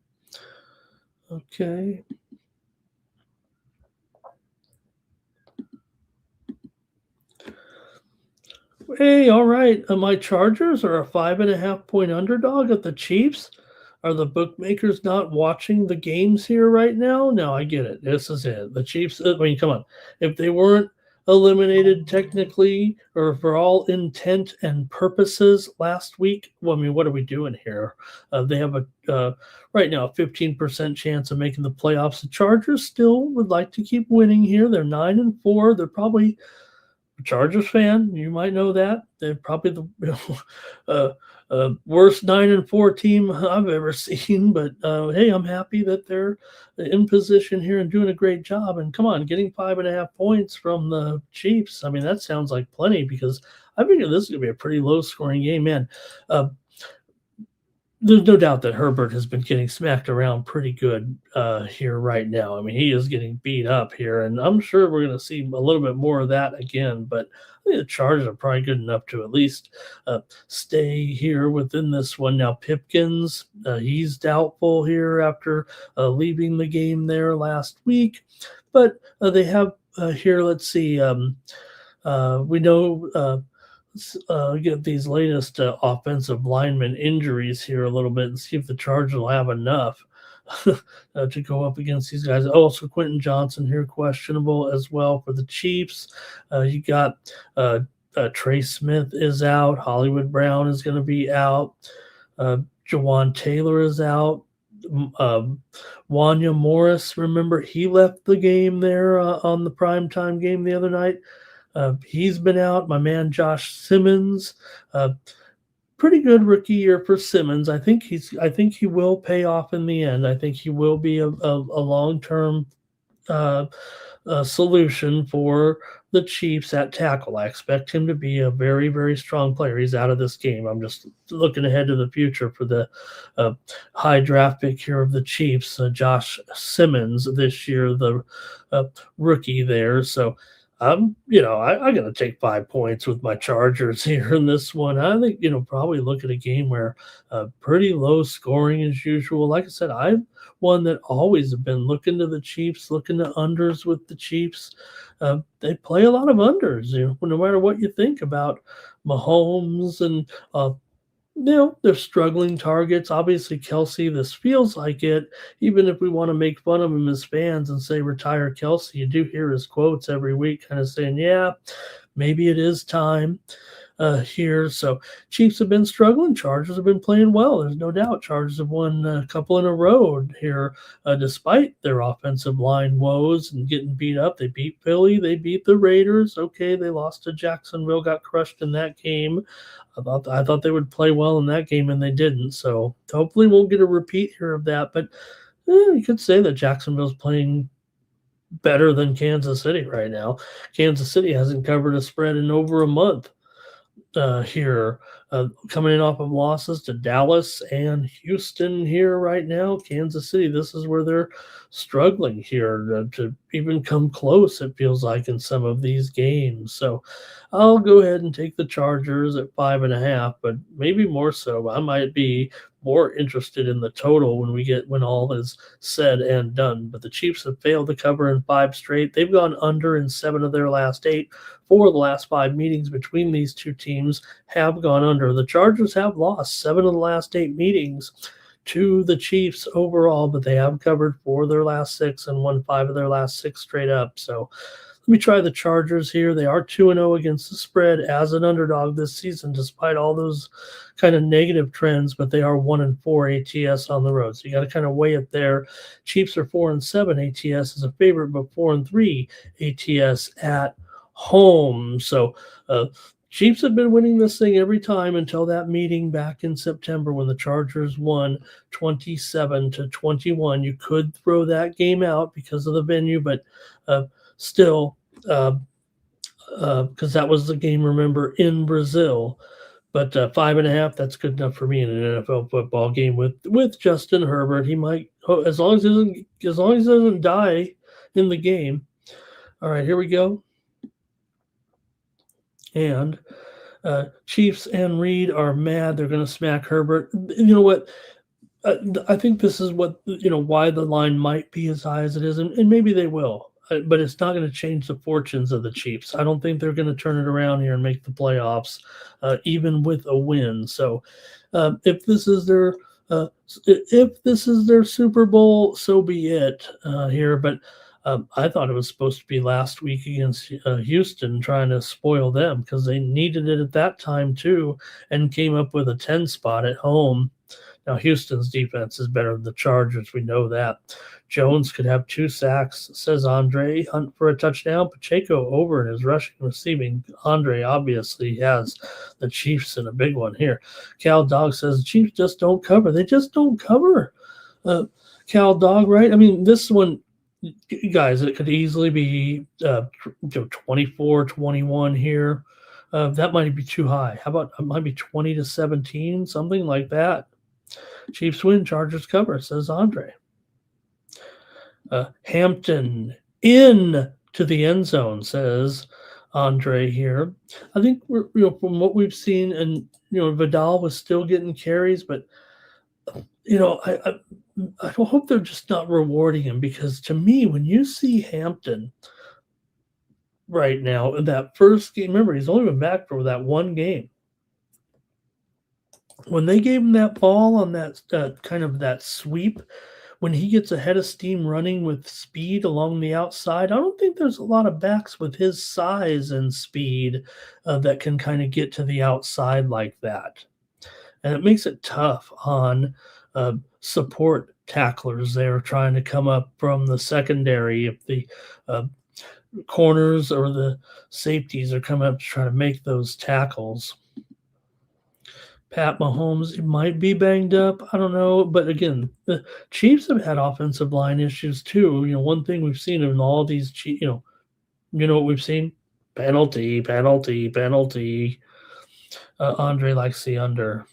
Okay. Hey, all right. My Chargers are a 5.5 point underdog at the Chiefs. Are the bookmakers not watching the games here right now? No, I get it. This is it. The Chiefs, I mean, come on. If they weren't eliminated technically or for all intent and purposes last week, well, I mean, what are we doing here? They have right now a 15% chance of making the playoffs. The Chargers still would like to keep winning here. They're 9-4. They're probably a Chargers fan. You might know that. They're probably the worst 9-4 team I've ever seen, but hey, I'm happy that they're in position here and doing a great job. And come on, getting 5.5 points from the Chiefs. I mean, that sounds like plenty because I figure this is going to be a pretty low-scoring game, man. There's no doubt that Herbert has been getting smacked around pretty good here right now. I mean, he is getting beat up here, and I'm sure we're going to see a little bit more of that again. But I think the Chargers are probably good enough to at least stay here within this one. Now, Pipkins, he's doubtful here after leaving the game there last week. But they have here, let's see, we know get these latest offensive lineman injuries here a little bit and see if the Chargers will have enough to go up against these guys. Also, Quentin Johnson here questionable as well for the Chiefs. You got Trey Smith is out. Hollywood Brown is going to be out. Jawan Taylor is out. Wanya Morris, remember, he left the game there on the primetime game the other night. He's been out. My man Josh Simmons, pretty good rookie year for Simmons. I think he will pay off in the end. I think he will be a long-term solution for the Chiefs at tackle. I expect him to be a very, very strong player. He's out of this game. I'm just looking ahead to the future for the high draft pick here of the Chiefs, Josh Simmons this year, the rookie there. So I got to take 5 points with my Chargers here in this one. I think, probably look at a game where pretty low scoring as usual. Like I said, I'm one that always have been looking to the Chiefs, looking to unders with the Chiefs. They play a lot of unders, no matter what you think about Mahomes and they're struggling targets. Obviously, Kelsey, this feels like it. Even if we want to make fun of him as fans and say retire Kelsey, you do hear his quotes every week kind of saying, yeah, maybe it is time here. So Chiefs have been struggling. Chargers have been playing well. There's no doubt. Chargers have won a couple in a row here, despite their offensive line woes and getting beat up. They beat Philly. They beat the Raiders. Okay, they lost to Jacksonville, got crushed in that game. I thought they would play well in that game, and they didn't. So hopefully we'll get a repeat here of that. But you could say that Jacksonville's playing better than Kansas City right now. Kansas City hasn't covered a spread in over a month here, coming in off of losses to Dallas and Houston here right now. Kansas City, this is where they're struggling here to even come close, it feels like, in some of these games. So I'll go ahead and take the Chargers at 5.5, but maybe more so. I might be more interested in the total when all is said and done. But the Chiefs have failed to cover in 5 straight. They've gone under in 7 of their last 8. 4 of the last 5 meetings between these two teams have gone under. The Chargers have lost 7 of the last 8 meetings to the Chiefs overall, but they have covered 4 of their last 6 and won 5 of their last 6 straight up. So let me try the Chargers here. They are 2-0 against the spread as an underdog this season, despite all those kind of negative trends, but they are 1-4 ATS on the road. So you got to kind of weigh it there. Chiefs are 4-7 ATS as a favorite, but 4-3 ATS at home. So Chiefs have been winning this thing every time until that meeting back in September when the Chargers won 27-21. You could throw that game out because of the venue, but still, because that was the game, remember, in Brazil. But 5.5, that's good enough for me in an NFL football game with Justin Herbert. He might, as long as he doesn't die in the game. All right, here we go. And Chiefs and Reed are mad. They're going to smack Herbert. You know what? I think this is what why the line might be as high as it is, and maybe they will. But it's not going to change the fortunes of the Chiefs. I don't think they're going to turn it around here and make the playoffs, even with a win. So, if this is their Super Bowl, so be it here. But I thought it was supposed to be last week against Houston, trying to spoil them because they needed it at that time too, and came up with a 10 spot at home. Now, Houston's defense is better than the Chargers. We know that. Jones could have 2 sacks, says Andre. Hunt for a touchdown. Pacheco over in his rushing receiving. Andre obviously has the Chiefs in a big one here. Cal Dog says the Chiefs just don't cover. They just don't cover. Cal Dog, right? I mean, this one, guys, it could easily be 24-21 here. That might be too high. How about it might be 20-17, something like that. Chiefs win, Chargers cover, says Andre. Hampton in to the end zone, says Andre here. I think we're from what we've seen, and Vidal was still getting carries, but I hope they're just not rewarding him, because to me, when you see Hampton right now in that first game, remember he's only been back for that one game. When they gave him that ball on that kind of that sweep, when he gets ahead of steam running with speed along the outside, I don't think there's a lot of backs with his size and speed that can kind of get to the outside like that. And it makes it tough on support tacklers there trying to come up from the secondary if the corners or the safeties are coming up to try to make those tackles. Pat Mahomes might be banged up. I don't know. But again, the Chiefs have had offensive line issues too. One thing we've seen in all these, what we've seen? Penalty. Andre likes the under.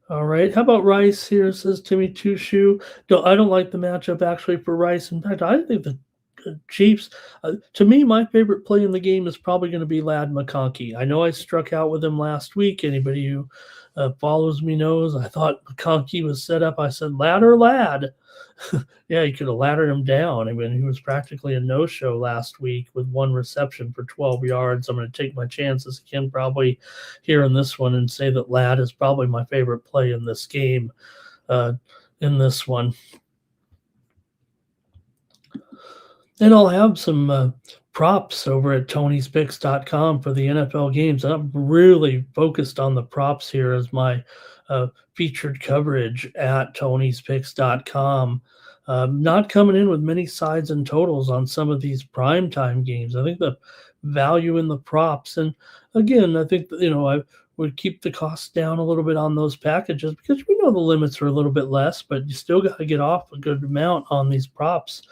All right. How about Rice here, says Timmy Two Shoe. No, I don't like the matchup actually for Rice. In fact, I think Chiefs. To me, my favorite play in the game is probably going to be Lad McConkey. I know I struck out with him last week. Anybody who follows me knows I thought McConkey was set up. I said, lad or lad. Yeah, he could have laddered him down. I mean, he was practically a no-show last week with one reception for 12 yards. I'm going to take my chances again probably here in this one and say that Lad is probably my favorite play in this game, in this one. And I'll have some props over at Tony'sPicks.com for the NFL games. I'm really focused on the props here as my featured coverage at Tony'sPicks.com. Not coming in with many sides and totals on some of these primetime games. I think the value in the props, and again, I think that, I would keep the costs down a little bit on those packages because we know the limits are a little bit less, but you still got to get off a good amount on these props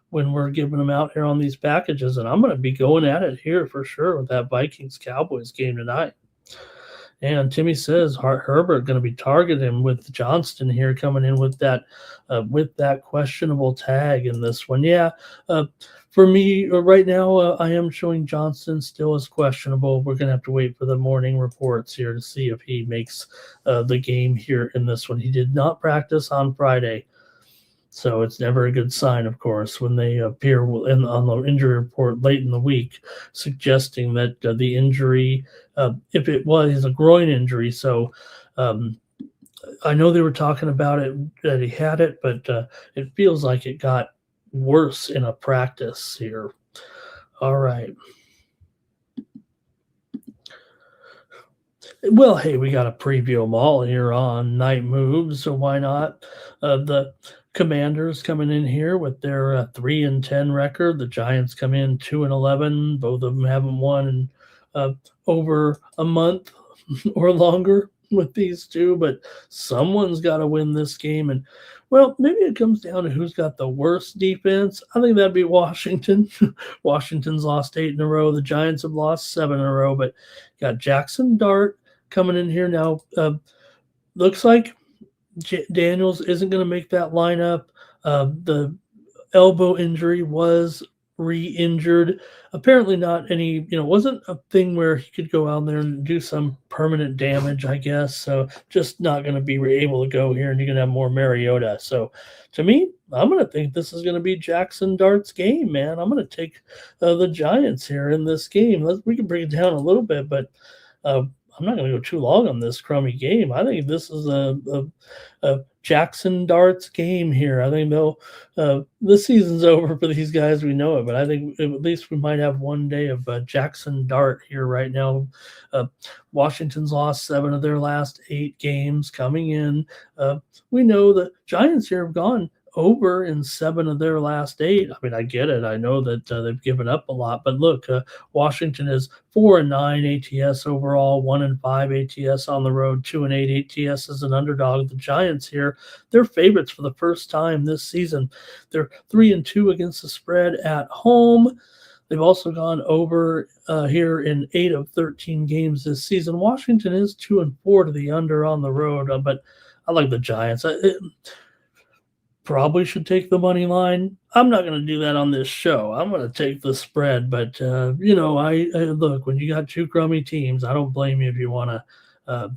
when we're giving them out here on these packages. And I'm going to be going at it here for sure with that Vikings-Cowboys game tonight. And Timmy says Herbert going to be targeting with Johnston here coming in with that questionable tag in this one. Yeah, for me right now, I am showing Johnston still as questionable. We're going to have to wait for the morning reports here to see if he makes the game here in this one. He did not practice on Friday. So it's never a good sign, of course, when they appear on the injury report late in the week, suggesting that the injury, if it was a groin injury, so I know they were talking about it, that he had it, but it feels like it got worse in a practice here. All right. Well, hey, we got to preview them all here on Night Moves, so why not? The Commanders coming in here with their 3-10 record. The Giants come in 2-11. Both of them haven't won in over a month or longer with these two, but someone's got to win this game. And, well, maybe it comes down to who's got the worst defense. I think that'd be Washington. Washington's lost 8 in a row. The Giants have lost 7 in a row, but got Jackson Dart coming in here now. Looks like Daniels isn't going to make that lineup. The elbow injury was re-injured. Apparently not any, wasn't a thing where he could go out there and do some permanent damage, I guess. So just not going to be able to go here, and you're going to have more Mariota. So to me, I'm going to think this is going to be Jackson Dart's game, man. I'm going to take the Giants here in this game. We can break it down a little bit, but I'm not going to go too long on this crummy game. I think this is a Jackson Dart's game here. I think the season's over for these guys. We know it, but I think at least we might have one day of Jackson Dart here right now. Washington's lost 7 of their last 8 games coming in. We know the Giants here have gone over in 7 of their last 8. I mean, I get it. I know that they've given up a lot, but look, Washington is 4-9 ATS overall, 1-5 ATS on the road, 2-8 ATS as an underdog. The Giants here, they're favorites for the first time this season. They're 3-2 against the spread at home. They've also gone over here in 8 of 13 games this season. Washington is 2-4 to the under on the road, but I like the Giants. Probably should take the money line. I'm not going to do that on this show. I'm going to take the spread, but I look, when you got 2 crummy teams, I don't blame you if you want to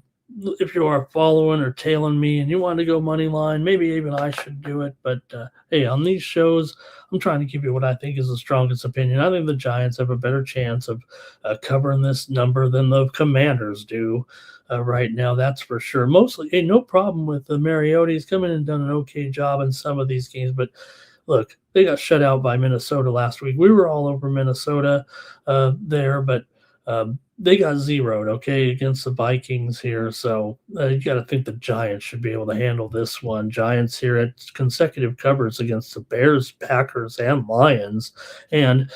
if you are following or tailing me and you want to go money line, maybe even I should do it. But hey, on these shows, I'm trying to give you what I think is the strongest opinion. I think the Giants have a better chance of covering this number than the Commanders do right now. That's for sure. Mostly, hey, no problem with the Mariota. He's come in and done an okay job in some of these games, but look, they got shut out by Minnesota last week. We were all over Minnesota there, but they got zeroed, okay, against the Vikings here. So you got to think the Giants should be able to handle this one. Giants here at consecutive covers against the Bears, Packers, and Lions. And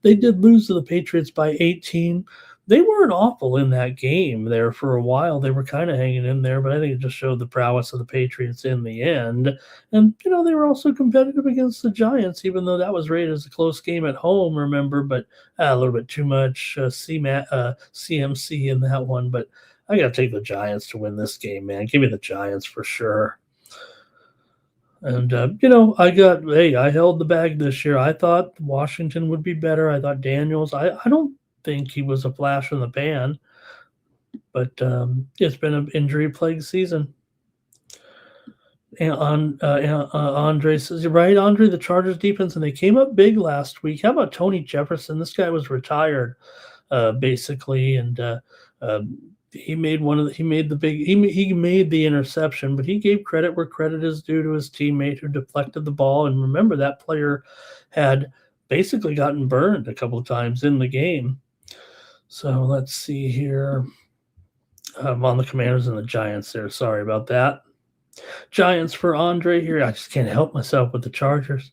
they did lose to the Patriots by 18. They weren't awful in that game there for a while. They were kind of hanging in there, but I think it just showed the prowess of the Patriots in the end. And, they were also competitive against the Giants, even though that was rated as a close game at home, remember, but a little bit too much CMC in that one. But I got to take the Giants to win this game, man. Give me the Giants for sure. And, I held the bag this year. I thought Washington would be better. I thought Daniels, I don't think he was a flash in the pan, but it's been an injury plagued season. And Andre says, "You're right, Andre. The Chargers defense, and they came up big last week. How about Tony Jefferson? This guy was retired, basically, and he made he made the interception, but he gave credit where credit is due to his teammate who deflected the ball. And remember, that player had basically gotten burned a couple of times in the game. So let's see here. I'm on the Commanders and the Giants there. Sorry about that. Giants for Andre here. I just can't help myself with the Chargers.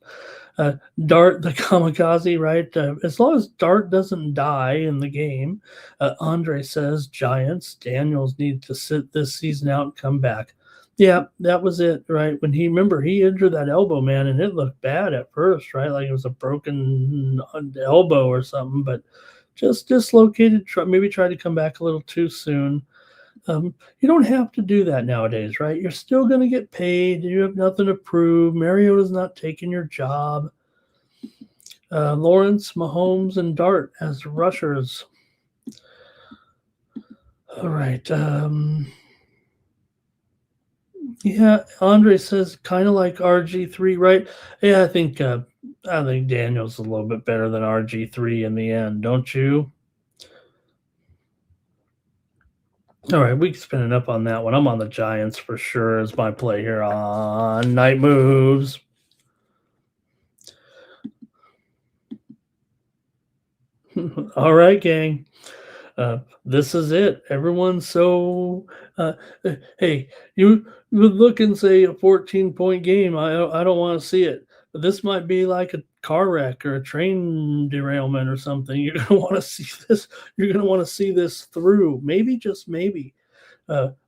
Dart the kamikaze, right? As long as Dart doesn't die in the game, Andre says Giants. Daniels needs to sit this season out and come back. Yeah, that was it, right? When he injured that elbow, man, and it looked bad at first, right? Like it was a broken elbow or something, but just dislocated. Maybe tried to come back a little too soon. You don't have to do that nowadays, right? You're still going to get paid. You have nothing to prove. Mariota's not taking your job. Lawrence, Mahomes, and Dart as rushers. All right. Yeah, Andre says kind of like RG3, right? Yeah, I think Daniel's a little bit better than RG3 in the end, don't you? All right, we can spin it up on that one. I'm on the Giants for sure as my play here on Night Moves. All right, gang. This is it. Everyone's so hey, you would look and say a 14-point game. I don't want to see it. But this might be like a car wreck or a train derailment or something. You're gonna want to see this. You're gonna want to see this through. Maybe, just maybe.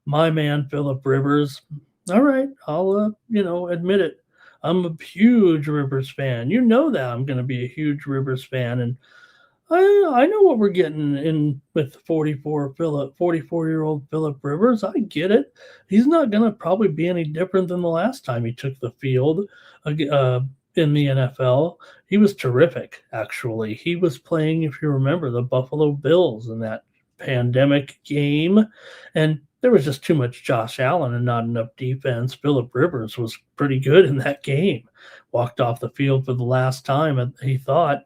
My man Philip Rivers. All right, I'll admit it. I'm a huge Rivers fan. You know that I'm going to be a huge Rivers fan, and I know what we're getting in with 44-year-old Philip Rivers. I get it. He's not going to probably be any different than the last time he took the field in the NFL. He was terrific, actually. He was playing, if you remember, the Buffalo Bills in that pandemic game, and there was just too much Josh Allen and not enough defense. Philip Rivers was pretty good in that game. Walked off the field for the last time, he thought,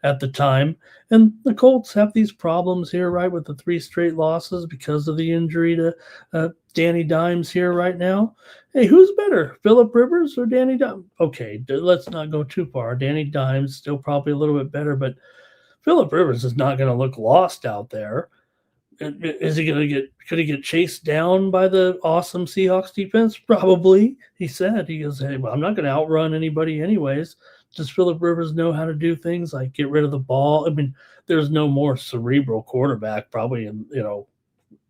at the time. And the Colts have these problems here, right, with the 3 straight losses because of the injury to Danny Dimes here right now. Hey, who's better, Philip Rivers or Danny Dimes? Okay, let's not go too far. Danny Dimes still probably a little bit better, but Philip Rivers is not going to look lost out there. Is he going to could he get chased down by the awesome Seahawks defense? Probably. He goes, hey, well, I'm not going to outrun anybody anyways. Does Philip Rivers know how to do things like get rid of the ball? I mean, there's no more cerebral quarterback probably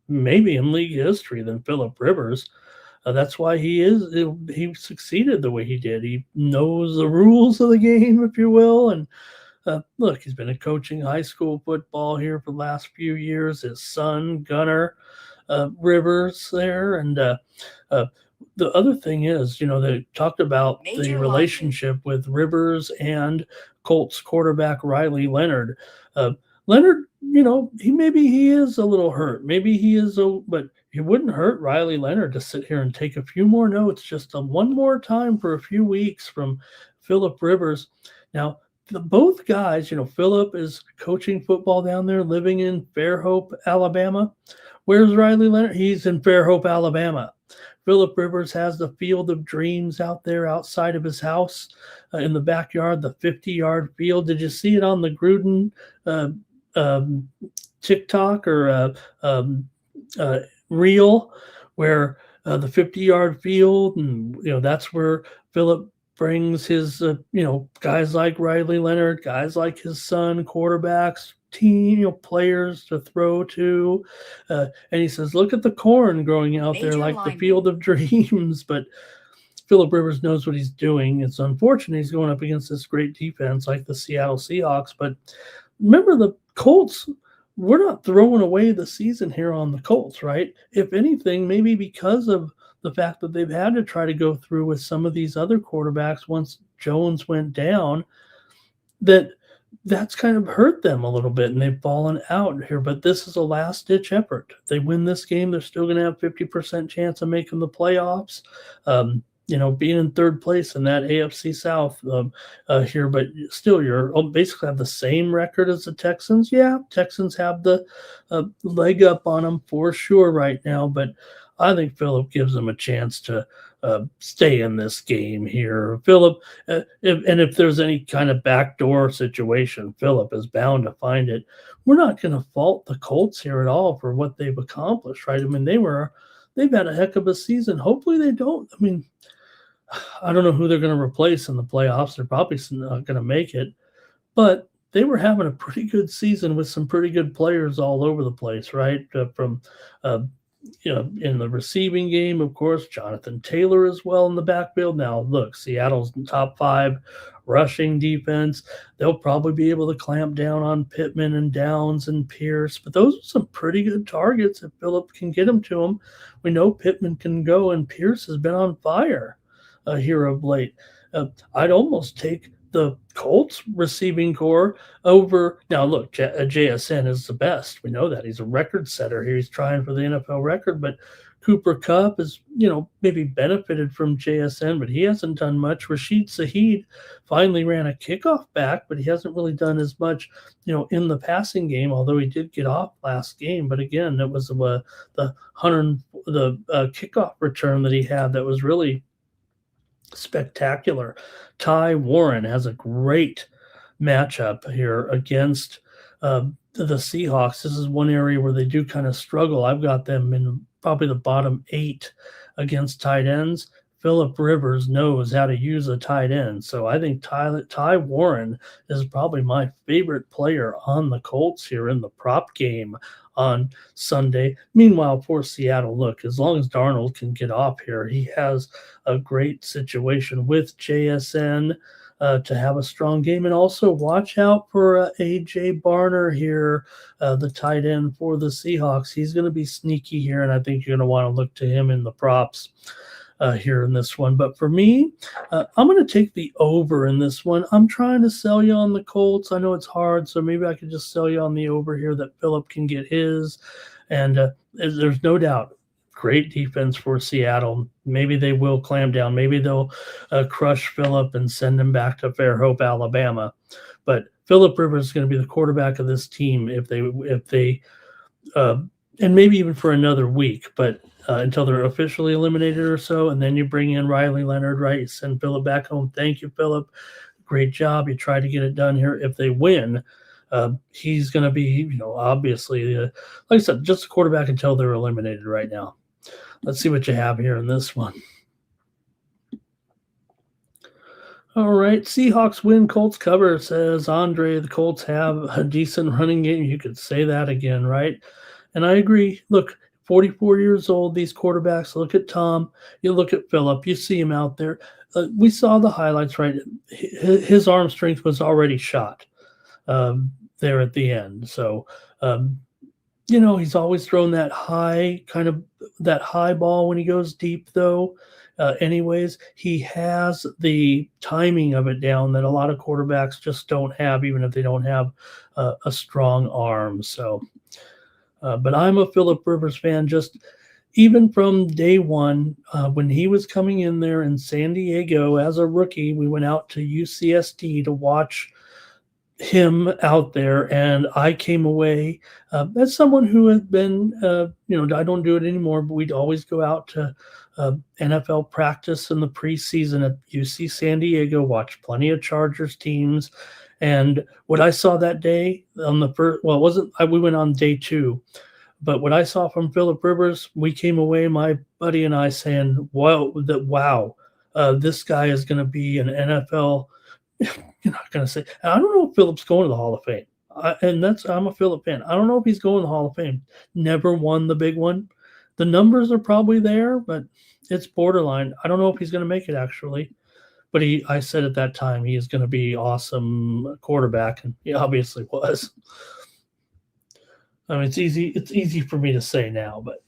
maybe in league history than Philip Rivers. That's why he succeeded the way he did. He knows the rules of the game, if you will, and look, he's been coaching high school football here for the last few years. His son, Gunnar Rivers, there. And the other thing is, they talked about the relationship with Rivers and Colts quarterback Riley Leonard. Leonard, he is a little hurt. Maybe he is, but it wouldn't hurt Riley Leonard to sit here and take a few more notes just one more time for a few weeks from Philip Rivers. Now, both guys, Philip is coaching football down there, living in Fairhope, Alabama. Where's Riley Leonard? He's in Fairhope, Alabama. Philip Rivers has the Field of Dreams out there outside of his house in the backyard, the 50-yard field. Did you see it on the Gruden TikTok or reel where the 50-yard field, and that's where Philip brings his, guys like Riley Leonard, guys like his son, quarterbacks, team, players to throw to. And he says, look at the corn growing out there like the Field of Dreams. But Philip Rivers knows what he's doing. It's unfortunate he's going up against this great defense like the Seattle Seahawks. But remember, the Colts, we're not throwing away the season here on the Colts, right? If anything, maybe because of the fact that they've had to try to go through with some of these other quarterbacks once Jones went down, that's kind of hurt them a little bit, and they've fallen out here. But this is a last ditch effort. If they win this game, they're still going to have 50% chance of making the playoffs. Being in third place in that AFC South here, but still, you're basically have the same record as the Texans. Yeah, Texans have the leg up on them for sure right now, but I think Philip gives them a chance to stay in this game here. Philip, if there's any kind of backdoor situation, Philip is bound to find it. We're not going to fault the Colts here at all for what they've accomplished, right? I mean, they've had a heck of a season. Hopefully they don't. I mean, I don't know who they're going to replace in the playoffs. They're probably not going to make it, but they were having a pretty good season with some pretty good players all over the place, right? From in the receiving game, of course, Jonathan Taylor as well in the backfield. Now, look, Seattle's top 5 rushing defense. They'll probably be able to clamp down on Pittman and Downs and Pierce, but those are some pretty good targets if Phillip can get them to them. We know Pittman can go, and Pierce has been on fire here of late. I'd almost take the Colts receiving core over. Now, look, JSN is the best. We know that. He's a record setter here. He's trying for the NFL record, but Cooper Kupp is, maybe benefited from JSN, but he hasn't done much. Rashid Shaheed finally ran a kickoff back, but he hasn't really done as much, in the passing game, although he did get off last game. But again, it was the kickoff return that he had that was really spectacular. Ty Warren has a great matchup here against the Seahawks. This is one area where they do kind of struggle. I've got them in probably the bottom 8 against tight ends. Philip Rivers knows how to use a tight end. So I think Ty Warren is probably my favorite player on the Colts here in the prop game on Sunday. Meanwhile, for Seattle, look, as long as Darnold can get off here, he has a great situation with JSN to have a strong game. And also watch out for A.J. Barner here, the tight end for the Seahawks. He's going to be sneaky here, and I think you're going to want to look to him in the props here in this one. But for me, I'm going to take the over in this one. I'm trying to sell you on the Colts. I know it's hard, so maybe I could just sell you on the over here that Philip can get his. And there's no doubt, great defense for Seattle. Maybe they will clamp down. Maybe they'll crush Philip and send him back to Fairhope, Alabama. But Philip Rivers is going to be the quarterback of this team if they and maybe even for another week, but until they're officially eliminated or so. And then you bring in Riley Leonard, right? You send Philip back home. Thank you, Philip. Great job. You try to get it done here. If they win, he's going to be, obviously, like I said, just a quarterback until they're eliminated right now. Let's see what you have here in this one. All right, Seahawks win, Colts cover, says Andre. The Colts have a decent running game. You could say that again, right? And I agree. Look, 44 years old, these quarterbacks. Look at Tom. You look at Philip. You see him out there. We saw the highlights, right? His arm strength was already shot there at the end. So, he's always thrown that high ball when he goes deep, though. Anyways, he has the timing of it down that a lot of quarterbacks just don't have, even if they don't have a strong arm. So, but I'm a Philip Rivers fan, just even from day one, when he was coming in there in San Diego as a rookie. We went out to UCSD to watch him out there, and I came away as someone who had been, I don't do it anymore, but we'd always go out to NFL practice in the preseason at UC San Diego, watch plenty of Chargers teams. And what I saw that day on the first, well, it wasn't, we went on day 2, but what I saw from Philip Rivers, we came away, my buddy and I, saying, wow, this guy is going to be an NFL. You're not going to say, and I don't know if Philip's going to the Hall of Fame. I'm a Philip fan. I don't know if he's going to the Hall of Fame. Never won the big one. The numbers are probably there, but it's borderline. I don't know if he's going to make it, actually. But I said at that time he is going to be awesome quarterback, and he obviously was. I mean, it's easy for me to say now, but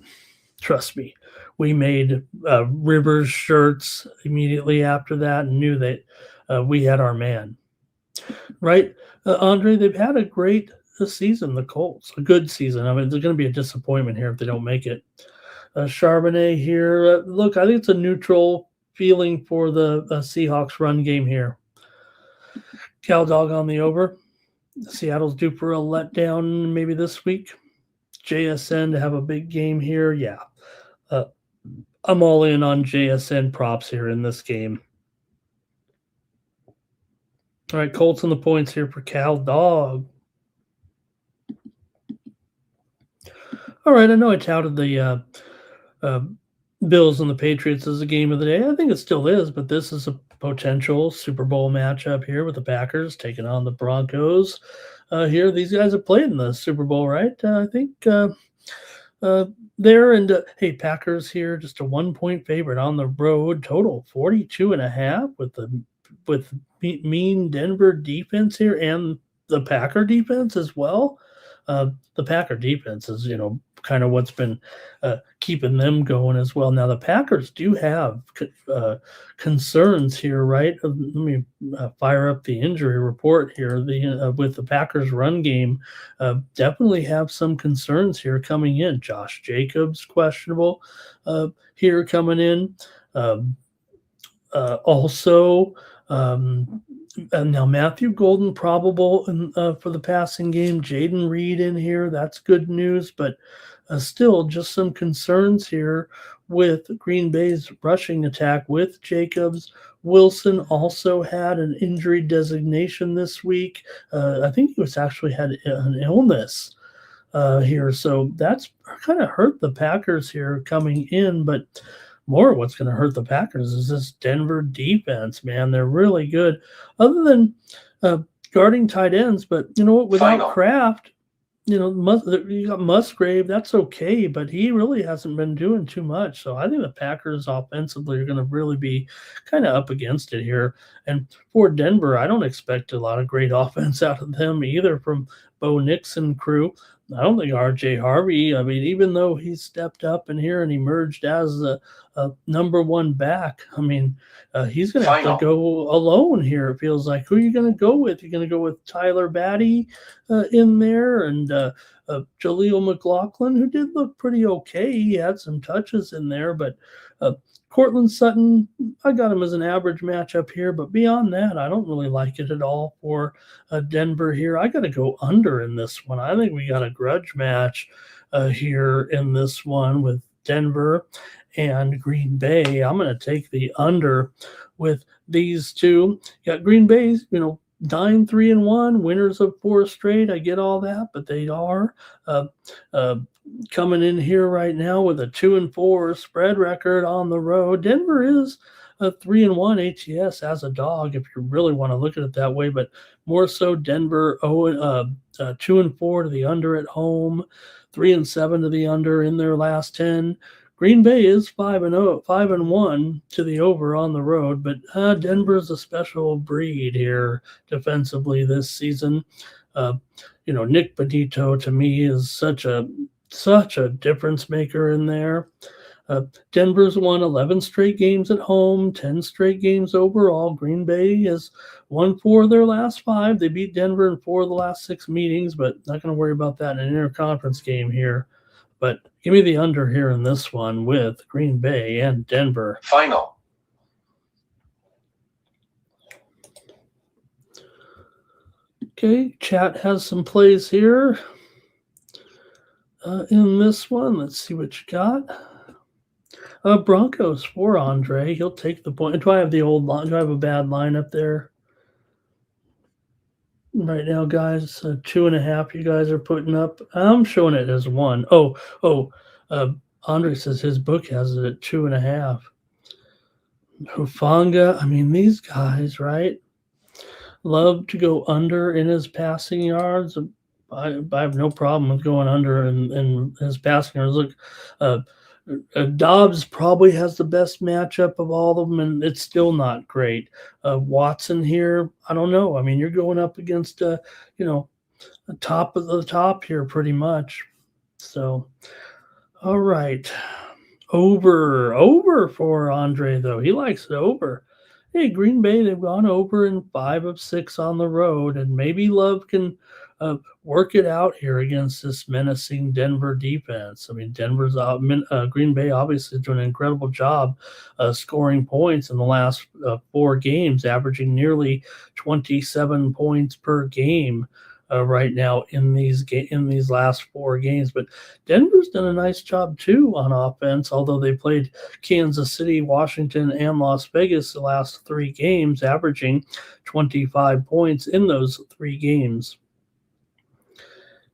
trust me, we made Rivers shirts immediately after that and knew that we had our man. Right, Andre, they've had a great season, the Colts, a good season. I mean, there's going to be a disappointment here if they don't make it. Charbonnet here. Look, I think it's a neutral feeling for the Seahawks run game here. Cal Dog on the over. Seattle's due for a letdown maybe this week. JSN to have a big game here. Yeah. I'm all in on JSN props here in this game. All right, Colts on the points here for Cal Dog. All right, I know I touted the Bills and the Patriots as a game of the day. I think it still is, but this is a potential Super Bowl matchup here with the Packers taking on the Broncos. Here, these guys have played in the Super Bowl, right? I think there. And hey, Packers here, just a 1-point favorite on the road. Total 42.5 with mean Denver defense here and the Packer defense as well. The Packer defense is, kind of what's been keeping them going as well. Now, the Packers do have concerns here, right? Let me fire up the injury report here. With the Packers run game, definitely have some concerns here coming in. Josh Jacobs, questionable here coming in. Also, and now Matthew Golden probable for the passing game. Jaden Reed in here. That's good news, but still just some concerns here with Green Bay's rushing attack with Jacobs. Wilson also had an injury designation this week. I think he was actually had an illness here. So that's kind of hurt the Packers here coming in, but more what's going to hurt the Packers is this Denver defense, man. They're really good other than guarding tight ends. But you know what? Without Kraft, you got Musgrave. That's okay, but he really hasn't been doing too much. So I think the Packers offensively are going to really be kind of up against it here. And for Denver, I don't expect a lot of great offense out of them either from Bo Nixon crew. I don't think R.J. Harvey, I mean, even though he stepped up in here and emerged as a number one back, I mean, he's going to have to go alone here, it feels like. Who are you going to go with? You're going to go with Tyler Batty in there and Jaleel McLaughlin, who did look pretty okay. He had some touches in there, but Cortland Sutton, I got him as an average matchup here, but beyond that, I don't really like it at all for Denver here. I got to go under in this one. I think we got a grudge match here in this one with Denver and Green Bay. I'm going to take the under with these two. You got Green Bay's, 9-3-1, winners of 4 straight. I get all that, but they are coming in here right now with a 2-4 spread record on the road. Denver is a 3-1 ATS as a dog, if you really want to look at it that way, but more so Denver 2-4 to the under at home, 3-7 to the under in their last 10. Green Bay is 5-1 to the over on the road, but Denver's a special breed here defensively this season. Nick Benito to me is such a difference maker in there. Denver's won 11 straight games at home, 10 straight games overall. Green Bay has won 4 of their last 5. They beat Denver in 4 of the last 6 meetings, but not going to worry about that in an interconference game here. But give me the under here in this one with Green Bay and Denver. Final. Okay, chat has some plays here in this one. Let's see what you got. Broncos for Andre. He'll take the point. Do I have the old line? Do I have a bad line up there? Right now, guys, 2.5 you guys are putting up. I'm showing it as 1. Andre says his book has it at 2.5. Hufanga, I mean, these guys, right, love to go under in his passing yards. I have no problem with going under in his passing yards. Look, Dobbs probably has the best matchup of all of them, and it's still not great. Watson here, I don't know. I mean, you're going up against, the top of the top here pretty much. So, all right. Over for Andre, though. He likes it over. Hey, Green Bay, they've gone over in 5 of 6 on the road, and maybe Love can work it out here against this menacing Denver defense. I mean, Green Bay obviously doing an incredible job scoring points in the last 4 games, averaging nearly 27 points per game. Right now in these last 4 games, but Denver's done a nice job too on offense. Although they played Kansas City, Washington, and Las Vegas the last 3 games, averaging 25 points in those 3 games.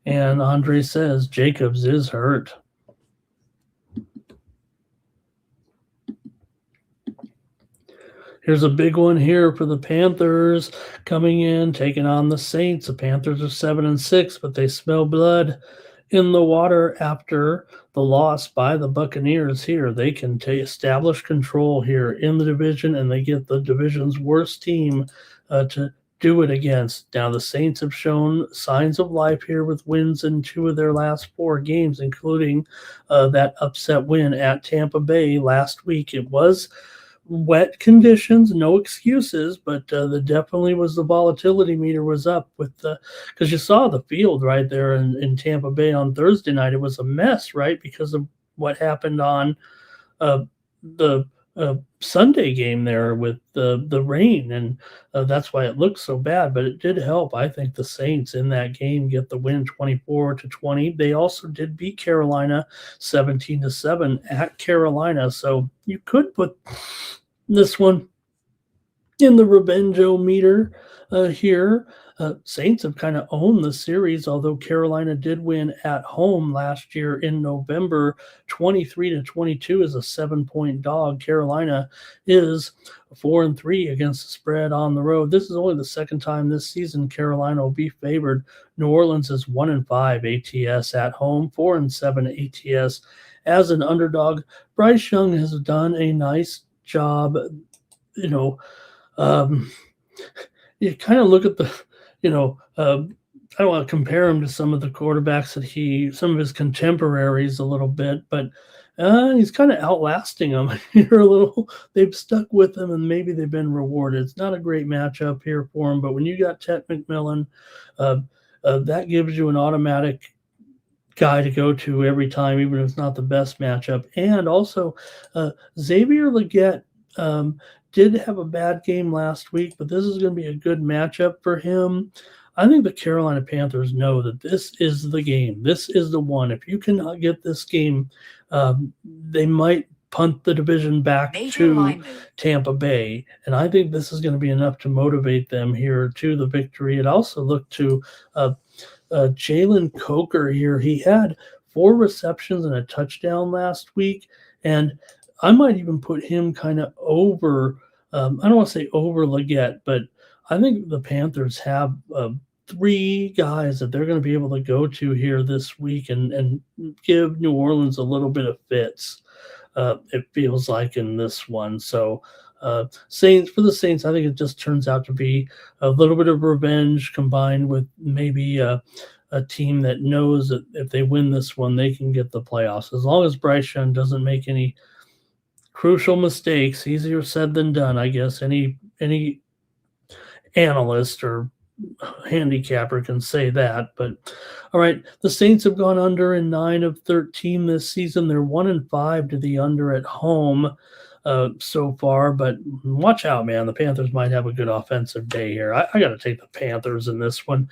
And Andre says Jacobs is hurt. Here's a big one here for the Panthers coming in, taking on the Saints. The Panthers are 7-6, but they smell blood in the water after the loss by the Buccaneers here. They can establish control here in the division, and they get the division's worst team to do it against. Now, the Saints have shown signs of life here with wins in 2 of their last 4 games, including that upset win at Tampa Bay last week. It was wet conditions, no excuses, but definitely was the volatility meter was up with because you saw the field right there in Tampa Bay on Thursday night. It was a mess, right, because of what happened on the Sunday game there with the rain, and that's why it looked so bad. But it did help, I think, the Saints in that game get the win 24-20. They also did beat Carolina 17-7 at Carolina, so you could put this one in the revenge-o-meter here. Saints have kind of owned the series, although Carolina did win at home last year in November. 23-22 is a 7-point dog. Carolina is 4-3 against the spread on the road. This is only the second time this season Carolina will be favored. New Orleans is 1-5 ATS at home, 4-7 ATS as an underdog. Bryce Young has done a nice job. You kind of look at the, I don't want to compare him to some of the quarterbacks some of his contemporaries a little bit, but he's kind of outlasting them here a little. They've stuck with him, and maybe they've been rewarded. It's not a great matchup here for him, but when you got Ted McMillan, that gives you an automatic guy to go to every time, even if it's not the best matchup. And also, Xavier Legette did have a bad game last week, but this is going to be a good matchup for him. I think the Carolina Panthers know that this is the game. This is the one. If you cannot get this game, they might punt the division back to Tampa Bay. And I think this is going to be enough to motivate them here to the victory. It also looked to Jalen Coker here. He had 4 receptions and a touchdown last week, and I might even put him kind of over. I don't want to say over Legette, but I think the Panthers have 3 guys that they're going to be able to go to here this week and give New Orleans a little bit of fits. It feels like in this one. So for the Saints, I think it just turns out to be a little bit of revenge combined with maybe a team that knows that if they win this one, they can get the playoffs. As long as Bryce Young doesn't make any crucial mistakes, easier said than done, I guess. Any analyst or handicapper can say that. But all right, the Saints have gone under in 9 of 13 this season. They're 1-5 to the under at home so far, but watch out, man. The Panthers might have a good offensive day here. I got to take the Panthers in this one.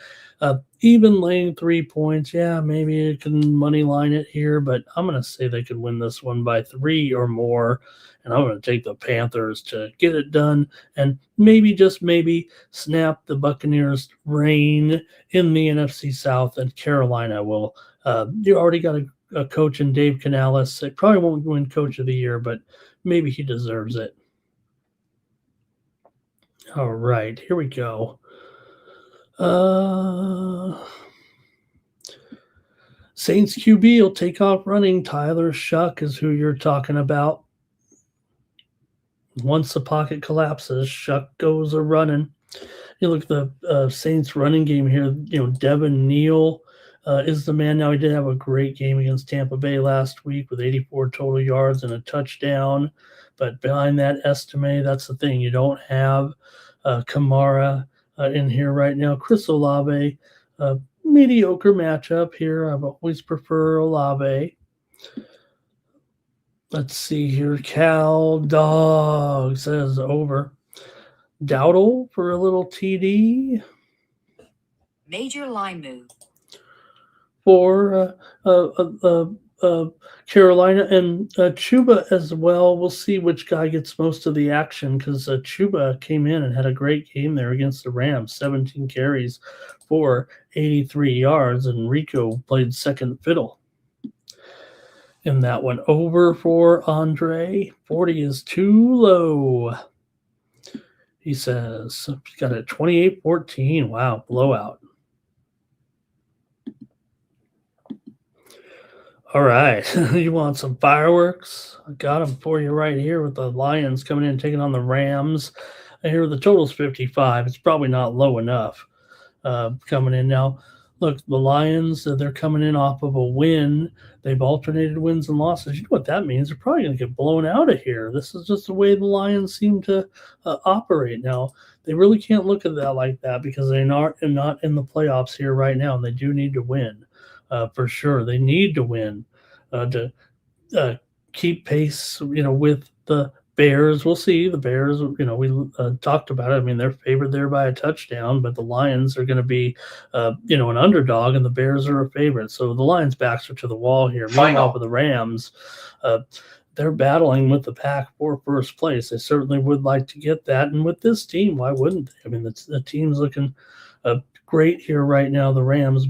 Even laying 3 points, yeah, maybe you can money line it here, but I'm going to say they could win this one by 3 or more, and I'm going to take the Panthers to get it done and maybe, just maybe, snap the Buccaneers' reign in the NFC South, and Carolina will. You already got a coach in Dave Canales. They probably won't win Coach of the Year, but maybe he deserves it. All right, here we go. Saints QB will take off running. Tyler Shuck is who you're talking about. Once the pocket collapses, Shuck goes a running. You look at the Saints running game here. Devin Neal is the man. Now, he did have a great game against Tampa Bay last week with 84 total yards and a touchdown. But behind that estimate, that's the thing. You don't have Kamara in here right now. Chris Olave, mediocre matchup here. I've always prefer Olave. Let's see here. Cal Dog says over. Dowdle for a little TD. Major line move. For Carolina and Chuba as well. We'll see which guy gets most of the action because Chuba came in and had a great game there against the Rams, 17 carries for 83 yards, and Rico played second fiddle in that one. Over for Andre. 40 is too low, he says. He's got a 28-14. Wow, blowout. All right, you want some fireworks? I got them for you right here with the Lions coming in and taking on the Rams. And here the total's 55. It's probably not low enough coming in now. Look, the Lions, they're coming in off of a win. They've alternated wins and losses. You know what that means? They're probably going to get blown out of here. This is just the way the Lions seem to operate now. They really can't look at that like that because they're not in the playoffs here right now, and they do need to win. For sure, they need to win to keep pace, with the Bears. We'll see. The Bears, we talked about it. I mean, they're favored there by a touchdown, but the Lions are going to be, an underdog, and the Bears are a favorite. So the Lions' backs are to the wall here. Meanwhile, for the Rams, they're battling with the pack for first place. They certainly would like to get that, and with this team, why wouldn't they? I mean, the team's looking great here right now. The Rams.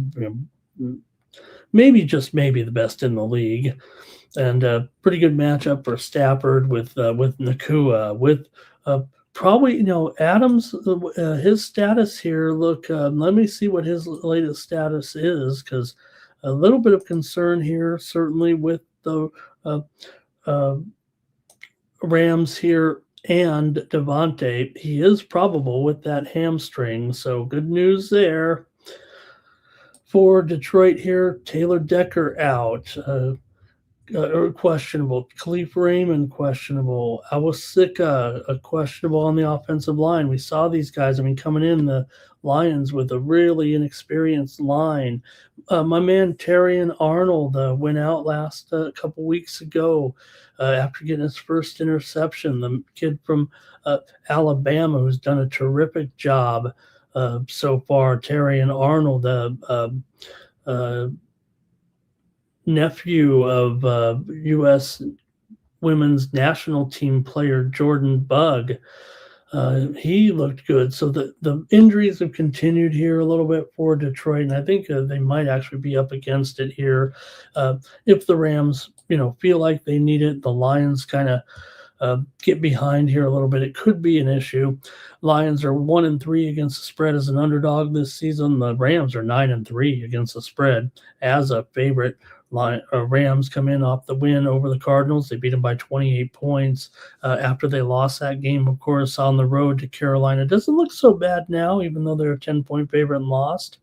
Maybe the best in the league, and a pretty good matchup for Stafford with Nakua. With probably Adams, his status here. Look, let me see what his latest status is, because a little bit of concern here, certainly with the Rams here and Devontae. He is probable with that hamstring, so good news there. For Detroit here, Taylor Decker out, questionable. Khalif Raymond questionable. Awasika questionable on the offensive line. We saw these guys, coming in the Lions with a really inexperienced line. My man Terrion Arnold went out last couple weeks ago after getting his first interception. The kid from Alabama who's done a terrific job so far. Terrion Arnold, nephew of U.S. women's national team player Jordan Bugg. He looked good. So the injuries have continued here a little bit for Detroit, and I think they might actually be up against it here. If the Rams, feel like they need it, the Lions kind of get behind here a little bit. It could be an issue. Lions are 1-3 against the spread as an underdog this season. The Rams are 9-3 against the spread as a favorite. Rams come in off the win over the Cardinals. They beat them by 28 points after they lost that game, of course, on the road to Carolina. It doesn't look so bad now, even though they're a 10-point favorite and lost.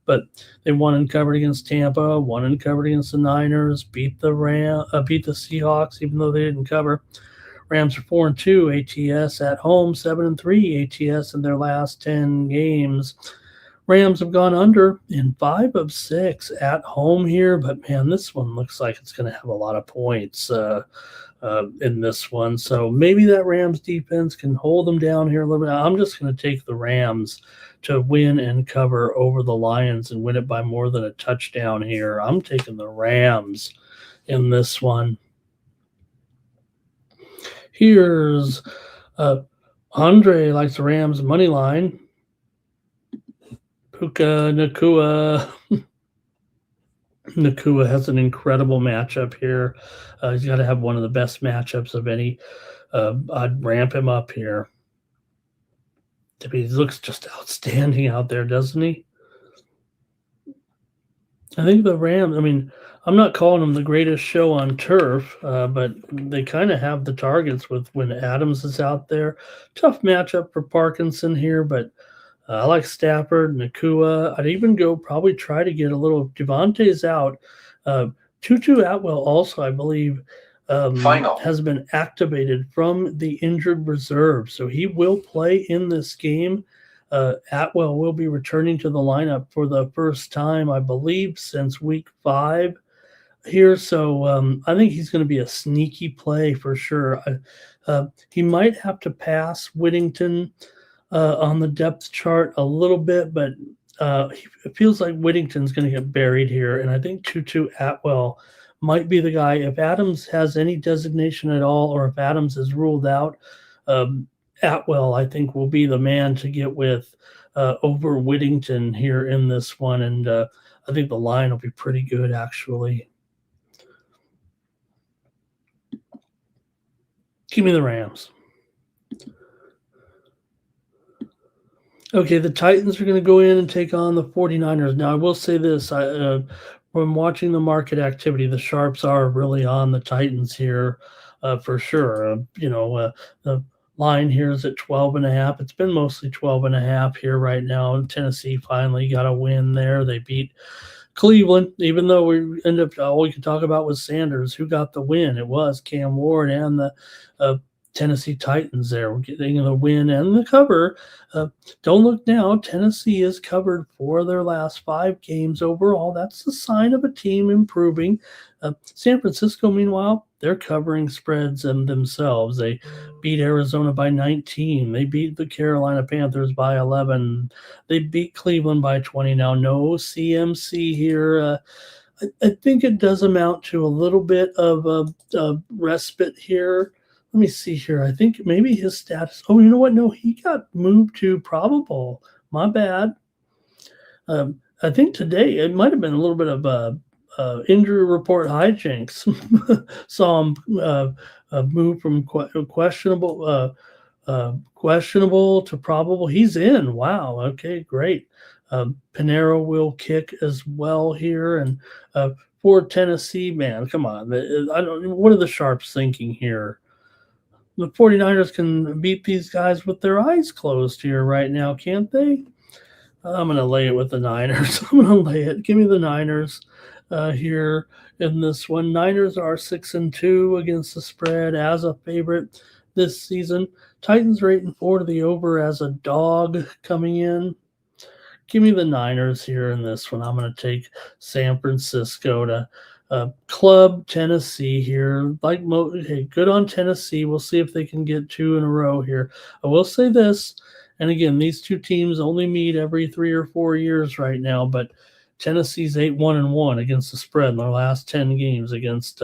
But they won and covered against Tampa, won and covered against the Niners, beat the Seahawks, even though they didn't cover. Rams are 4-2 ATS at home, 7-3 ATS in their last 10 games. Rams have gone under in 5 of 6 at home here, but man, this one looks like it's going to have a lot of points in this one. So maybe that Rams defense can hold them down here a little bit. I'm just going to take the Rams to win and cover over the Lions and win it by more than a touchdown here. I'm taking the Rams in this one. Here's Andre likes the Rams money line. Puka Nakua. Nakua has an incredible matchup here. He's got to have one of the best matchups of any. I'd ramp him up here. He looks just outstanding out there, doesn't he? I think the Rams, I'm not calling them the greatest show on turf, but they kind of have the targets with when Adams is out there. Tough matchup for Parkinson here, but I like Stafford, Nakua. I'd even go probably try to get a little Devontae's out. Uh, Tutu Atwell also, I believe, Final. has been activated from the injured reserve, so he will play in this game. Atwell will be returning to the lineup for the first time, I believe, since week 5 here. So I think he's going to be a sneaky play for sure. He might have to pass Whittington on the depth chart a little bit, but it feels like Whittington's going to get buried here. And I think Tutu Atwell might be the guy. If Adams has any designation at all, or if Adams is ruled out, Atwell, I think, will be the man to get with over Whittington here in this one. And I think the line will be pretty good, actually. Give me the Rams. Okay, the Titans are going to go in and take on the 49ers. Now, I will say this. From watching the market activity, the sharps are really on the Titans here for sure. The line here is at 12.5. It's been mostly 12.5 here right now. Tennessee finally got a win there. They beat Cleveland, even though we end up all we could talk about was Sanders. Who got the win? It was Cam Ward and the Tennessee Titans there. We're getting the win and the cover. Don't look now. Tennessee is covered for their last 5 games overall. That's the sign of a team improving. San Francisco, meanwhile, they're covering spreads themselves. They beat Arizona by 19. They beat the Carolina Panthers by 11. They beat Cleveland by 20. Now, no CMC here. I think it does amount to a little bit of a respite here. Let me see here. I think maybe his status. Oh, you know what? No, he got moved to probable. My bad. I think today it might have been a little bit of injury report hijinks. Saw him move from questionable to probable. He's in. Wow. Okay, great. Pinero will kick as well here, and for Tennessee, man, come on. What are the Sharps thinking here? The 49ers can beat these guys with their eyes closed here right now, can't they? I'm going to lay it with the Niners. I'm going to lay it. Give me the Niners here in this one. Niners are 6-2 against the spread as a favorite this season. Titans are 8-4 to the over as a dog coming in. Give me the Niners here in this one. I'm going to take San Francisco to club Tennessee here. Hey, good on Tennessee. We'll see if they can get 2 in a row here. I will say this, and again, these two teams only meet every 3 or 4 years right now, but Tennessee's 8-1-1 against the spread in their last 10 games against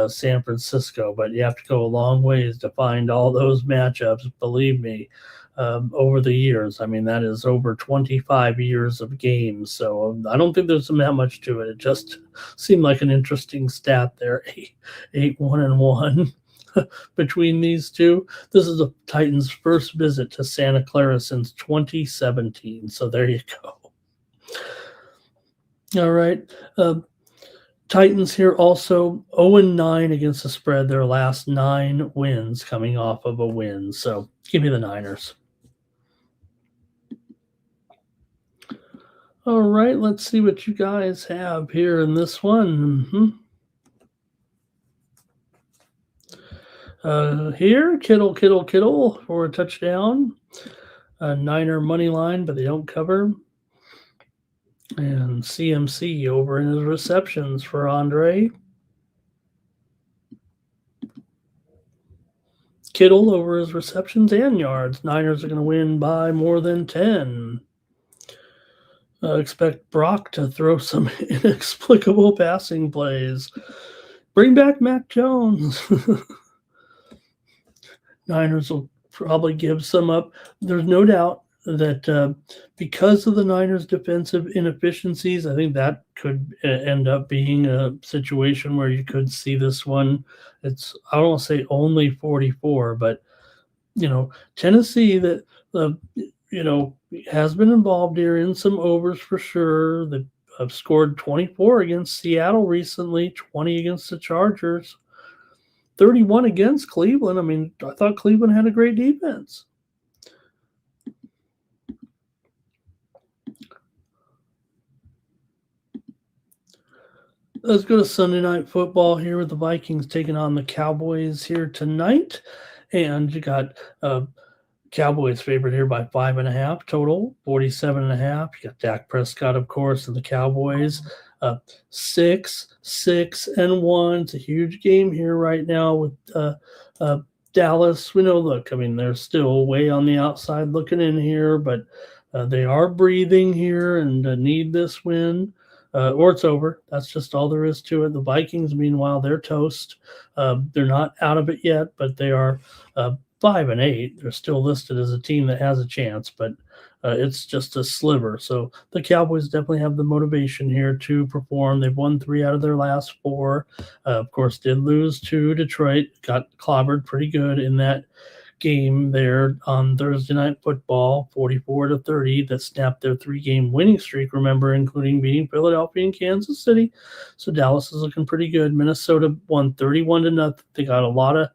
San Francisco. But you have to go a long ways to find all those matchups, believe me. Over the years. I mean, that is over 25 years of games. So I don't think there's that much to it. It just seemed like an interesting stat there. 8-1-1 between these two. This is the Titans' first visit to Santa Clara since 2017. So there you go. All right. Titans here also 0-9 against the spread. Their last 9 wins coming off of a win. So give me the Niners. All right, let's see what you guys have here in this one. Here, Kittle for a touchdown. Niner money line, but they don't cover. And CMC over in his receptions for Andre. Kittle over his receptions and yards. Niners are going to win by more than 10. Expect Brock to throw some inexplicable passing plays. Bring back Mac Jones. Niners will probably give some up. There's no doubt that because of the Niners' defensive inefficiencies, I think that could end up being a situation where you could see this one. It's, I don't want to say only 44, but, Tennessee that, has been involved here in some overs for sure. They've scored 24 against Seattle recently, 20 against the Chargers, 31 against Cleveland. I mean, I thought Cleveland had a great defense. Let's go to Sunday Night Football here with the Vikings taking on the Cowboys here tonight. And you got Cowboys favorite here by 5.5 total, 47.5. You got Dak Prescott, of course, and the Cowboys. 6-1. It's a huge game here right now with Dallas. We know, look, I mean, they're still way on the outside looking in here, but they are breathing here and need this win. Or it's over. That's just all there is to it. The Vikings, meanwhile, they're toast. They're not out of it yet, but they are 5-8. They're still listed as a team that has a chance, but it's just a sliver. So the Cowboys definitely have the motivation here to perform. They've won 3 out of their last 4. Of course, did lose to Detroit. Got clobbered pretty good in that game there on Thursday Night Football, 44-30, that snapped their 3-game winning streak, remember, including beating Philadelphia and Kansas City. So Dallas is looking pretty good. Minnesota won 31-0. They got a lot of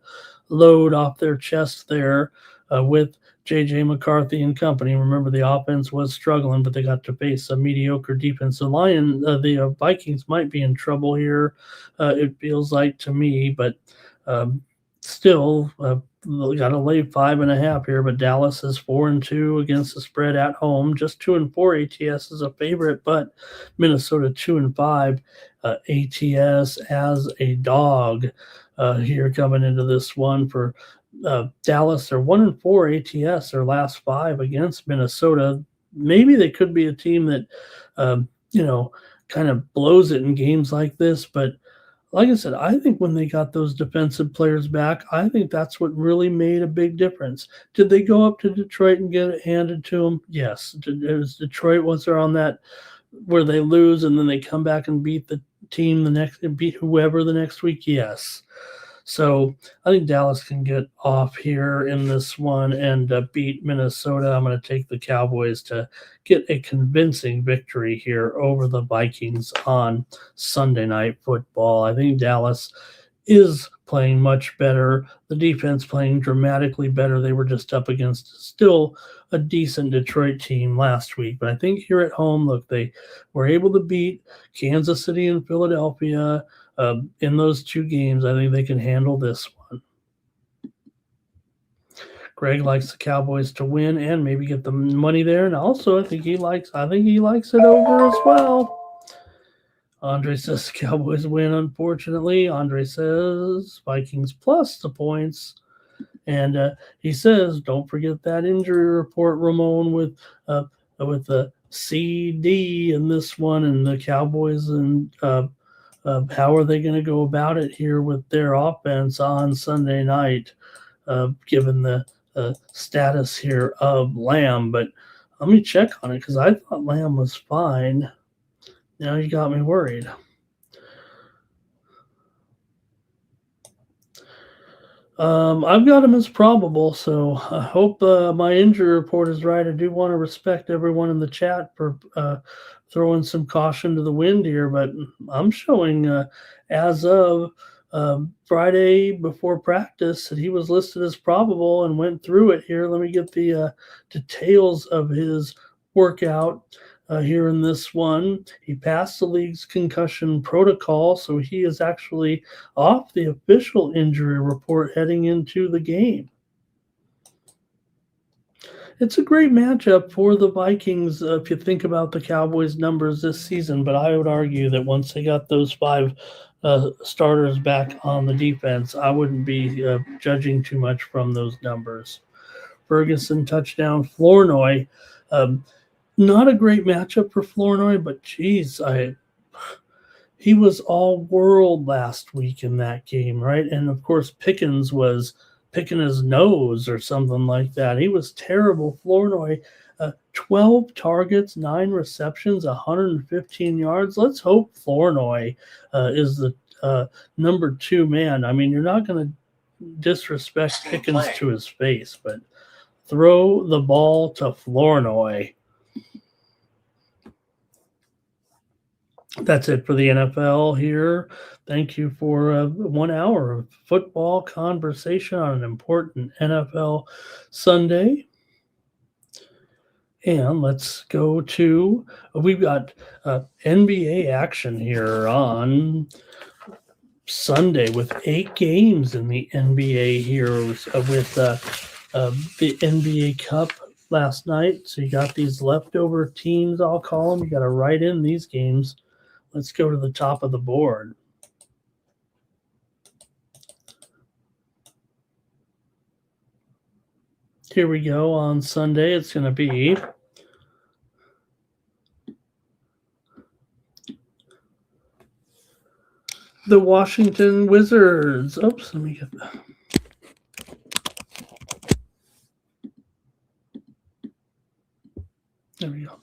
load off their chest there with J.J. McCarthy and company. Remember, the offense was struggling, but they got to face a mediocre defensive line. The Vikings might be in trouble here, it feels like to me, but still got to lay 5.5 here. But Dallas is 4-2 against the spread at home. Just 2-4. ATS is a favorite, but Minnesota 2-5. ATS as a dog here coming into this one for Dallas. They're 1-4 ATS their last 5 against Minnesota. Maybe they could be a team that kind of blows it in games like this, but like I said, I think when they got those defensive players back, I think that's what really made a big difference. Did they go up to Detroit and get it handed to them? Yes. Was Detroit, once they're on that where they lose and then they come back and beat the team beat whoever the next week? Yes. So I think Dallas can get off here in this one and beat Minnesota. I'm going to take the Cowboys to get a convincing victory here over the Vikings on Sunday Night Football. I think Dallas is playing much better. The defense playing dramatically better. They were just up against still a decent Detroit team last week. But I think here at home, look, they were able to beat Kansas City and Philadelphia in those 2 games. I think they can handle this one. Greg likes the Cowboys to win and maybe get the money there. And also, I think he likes it over as well. Andre says the Cowboys win, unfortunately. Andre says Vikings plus the points. And he says, don't forget that injury report, Ramon, with the CD in this one, and the Cowboys, and how are they going to go about it here with their offense on Sunday night, given the status here of Lamb. But let me check on it because I thought Lamb was fine. Now you got me worried. I've got him as probable, so I hope my injury report is right. I do want to respect everyone in the chat for throwing some caution to the wind here, but I'm showing as of Friday before practice that he was listed as probable and went through it here. Let me get the details of his workout. Here in this one, he passed the league's concussion protocol, so he is actually off the official injury report heading into the game. It's a great matchup for the Vikings if you think about the Cowboys' numbers this season, but I would argue that once they got those 5 starters back on the defense, I wouldn't be judging too much from those numbers. Ferguson touchdown. Flournoy, not a great matchup for Flournoy, but geez, he was all world last week in that game, right? And of course, Pickens was picking his nose or something like that. He was terrible. Flournoy, 12 targets, 9 receptions, 115 yards. Let's hope Flournoy is the number 2 man. I mean, you're not going to disrespect Pickens to his face, but throw the ball to Flournoy. That's it for the NFL here. Thank you for 1 hour of football conversation on an important NFL Sunday. And let's go to, we've got NBA action here on Sunday with 8 games in the NBA here with the NBA Cup last night. So you got these leftover teams, I'll call them. You got to write in these games. Let's go to the top of the board. Here we go on Sunday. It's going to be the Washington Wizards. Oops, let me get that. There we go.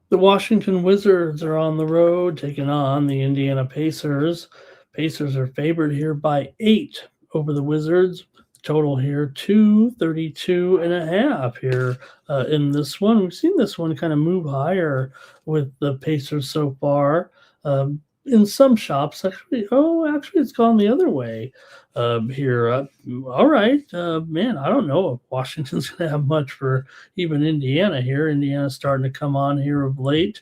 The Washington Wizards are on the road taking on the Indiana Pacers. Pacers are favored here by 8 over the Wizards. Total here 232.5 here in this one. We've seen this one kind of move higher with the Pacers so far. In some shops, actually it's gone the other way here. All right, man, I don't know if Washington's going to have much for even Indiana here. Indiana's starting to come on here of late.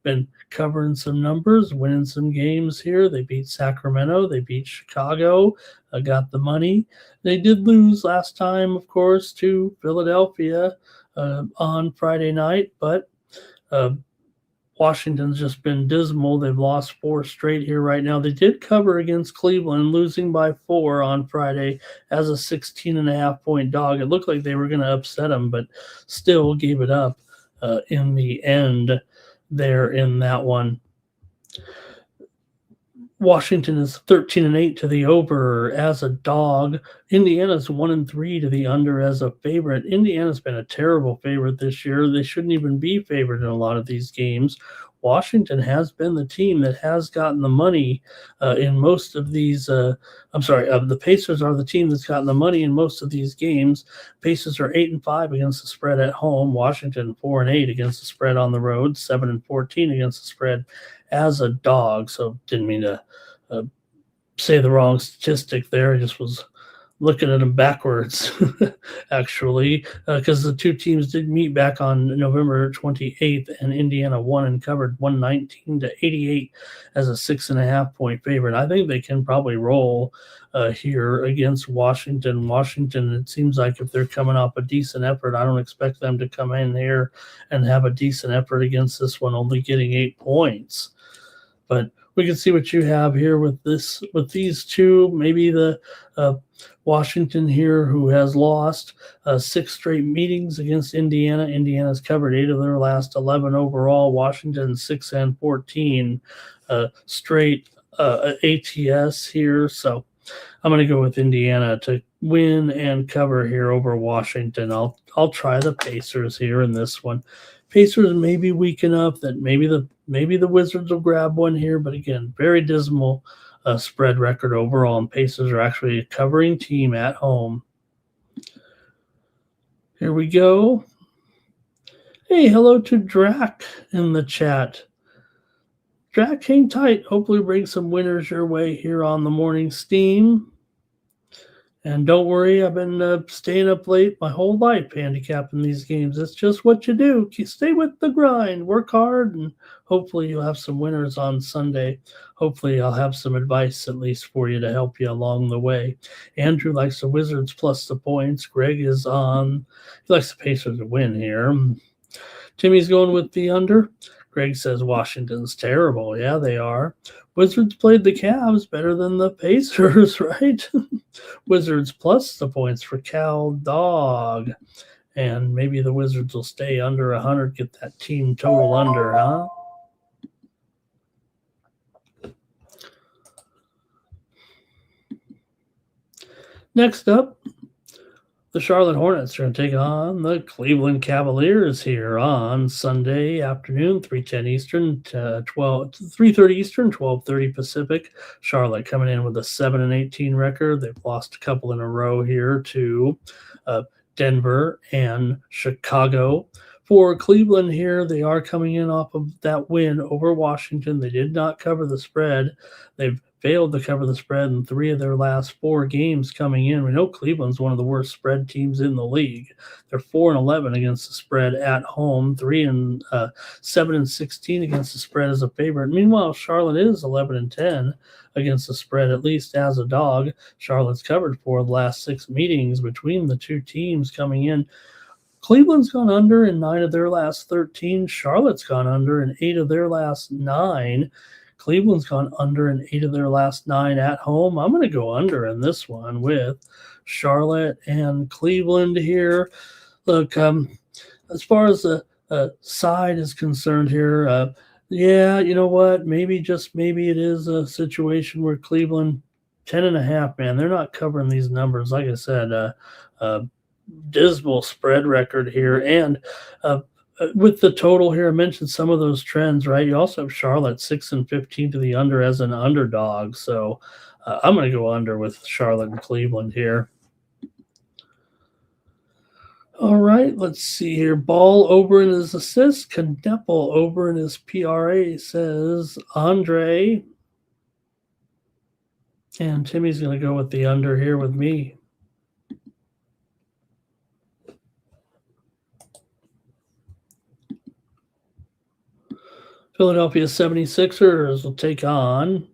Been covering some numbers, winning some games here. They beat Sacramento. They beat Chicago. Got the money. They did lose last time, of course, to Philadelphia on Friday night, but Washington's just been dismal. They've lost 4 straight here right now. They did cover against Cleveland, losing by 4 on Friday as a 16.5-point dog. It looked like they were going to upset them, but still gave it up in the end there in that one. Washington is 13-8 to the over as a dog. Indiana's 1-3 to the under as a favorite. Indiana's been a terrible favorite this year. They shouldn't even be favored in a lot of these games. Washington has been the team that has gotten the money in most of these. The Pacers are the team that's gotten the money in most of these games. Pacers are 8-5 against the spread at home. Washington 4-8 against the spread on the road. 7-14 against the spread as a dog. So didn't mean to say the wrong statistic there. I just was looking at them backwards, actually, because the two teams did meet back on November 28th, and Indiana won and covered 119-88 as a 6.5-point favorite. I think they can probably roll here against Washington. Washington, it seems like if they're coming off a decent effort, I don't expect them to come in here and have a decent effort against this one, only getting 8 points. But we can see what you have here with these two. Maybe the Washington here, who has lost 6 straight meetings against Indiana. Indiana's covered 8 of their last 11 overall. Washington 6-14 straight ATS here. So I'm going to go with Indiana to win and cover here over Washington. I'll try the Pacers here in this one. Pacers may be weak enough that maybe the Wizards will grab one here, but again, very dismal spread record overall, and Pacers are actually a covering team at home. Here we go. Hey, hello to Drac in the chat. Drac, hang tight. Hopefully bring some winners your way here on the morning steam. And don't worry, I've been staying up late my whole life handicapping these games. It's just what you do. Stay with the grind, work hard, and hopefully you'll have some winners on Sunday. Hopefully I'll have some advice at least for you to help you along the way. Andrew likes the Wizards plus the points. Greg is on. He likes the Pacers to win here. Timmy's going with the under. Greg says Washington's terrible. Yeah, they are. Wizards played the Cavs better than the Pacers, right? Wizards plus the points for Cal Dog. And maybe the Wizards will stay under 100, get that team total under, huh? Next up, the Charlotte Hornets are going to take on the Cleveland Cavaliers here on Sunday afternoon, 3:10 Eastern, 3:30 Eastern, 12:30 Pacific. Charlotte coming in with a 7-18 record. They've lost a couple in a row here to Denver and Chicago. For Cleveland here, they are coming in off of that win over Washington. They did not cover the spread. They've failed to cover the spread in 3 of their last 4 games coming in. We know Cleveland's one of the worst spread teams in the league. They're 4-11 against the spread at home, 7-16 against the spread as a favorite. Meanwhile, Charlotte is 11-10 against the spread, at least as a dog. Charlotte's covered 4 of the last 6 meetings between the two teams coming in. Cleveland's gone under in 9 of their last 13. Charlotte's gone under in 8 of their last 9. Cleveland's gone under in 8 of their last 9 at home. I'm going to go under in this one with Charlotte and Cleveland here. Look, as far as the side is concerned here, yeah, you know what? Maybe, just maybe, it is a situation where Cleveland, 10.5, man, they're not covering these numbers. Like I said, dismal spread record here. And with the total here, I mentioned some of those trends, right? You also have Charlotte 6-15 to the under as an underdog. So I'm going to go under with Charlotte and Cleveland here. All right, let's see here. Ball over in his assists. Kneppel over in his PRA, says Andre. And Timmy's going to go with the under here with me. Philadelphia 76ers will take on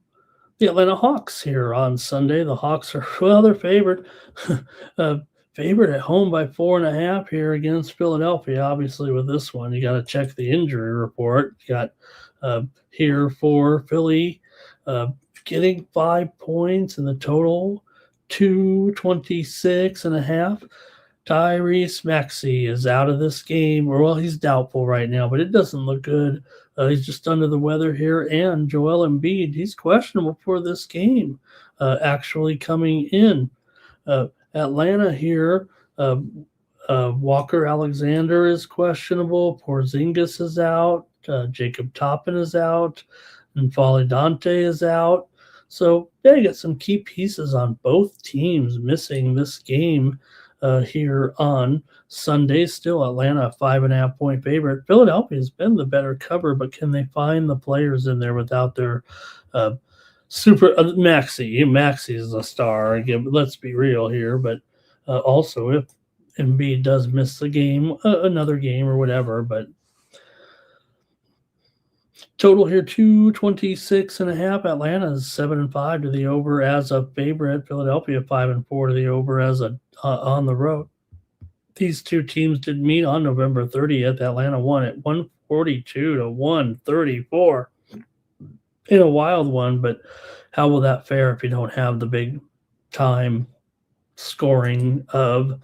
the Atlanta Hawks here on Sunday. The Hawks are, well, they're favored. Favored at home by 4.5 here against Philadelphia. Obviously, with this one, you got to check the injury report. You got here for Philly getting 5 points in the total, 226.5. Tyrese Maxey is out of this game. Well, he's doubtful right now, but it doesn't look good. He's just under the weather here. And Joel Embiid, he's questionable for this game, actually coming in. Atlanta here, Walker Alexander is questionable. Porzingis is out. Jacob Toppin is out. And Folly Dante is out. So, yeah, you got some key pieces on both teams missing this game here on Sunday. Still Atlanta, a 5.5 point favorite. Philadelphia has been the better cover, but can they find the players in there without their super Maxey? Maxey is a star. Again, let's be real here. But also, if Embiid does miss the game, another game or whatever, but total here 226.5. Atlanta is 7-5 to the over as a favorite. Philadelphia 5-4 to the over as a on the road. These two teams did meet on November 30th. Atlanta won at 142 to 134 in a wild one, but how will that fare if you don't have the big time scoring of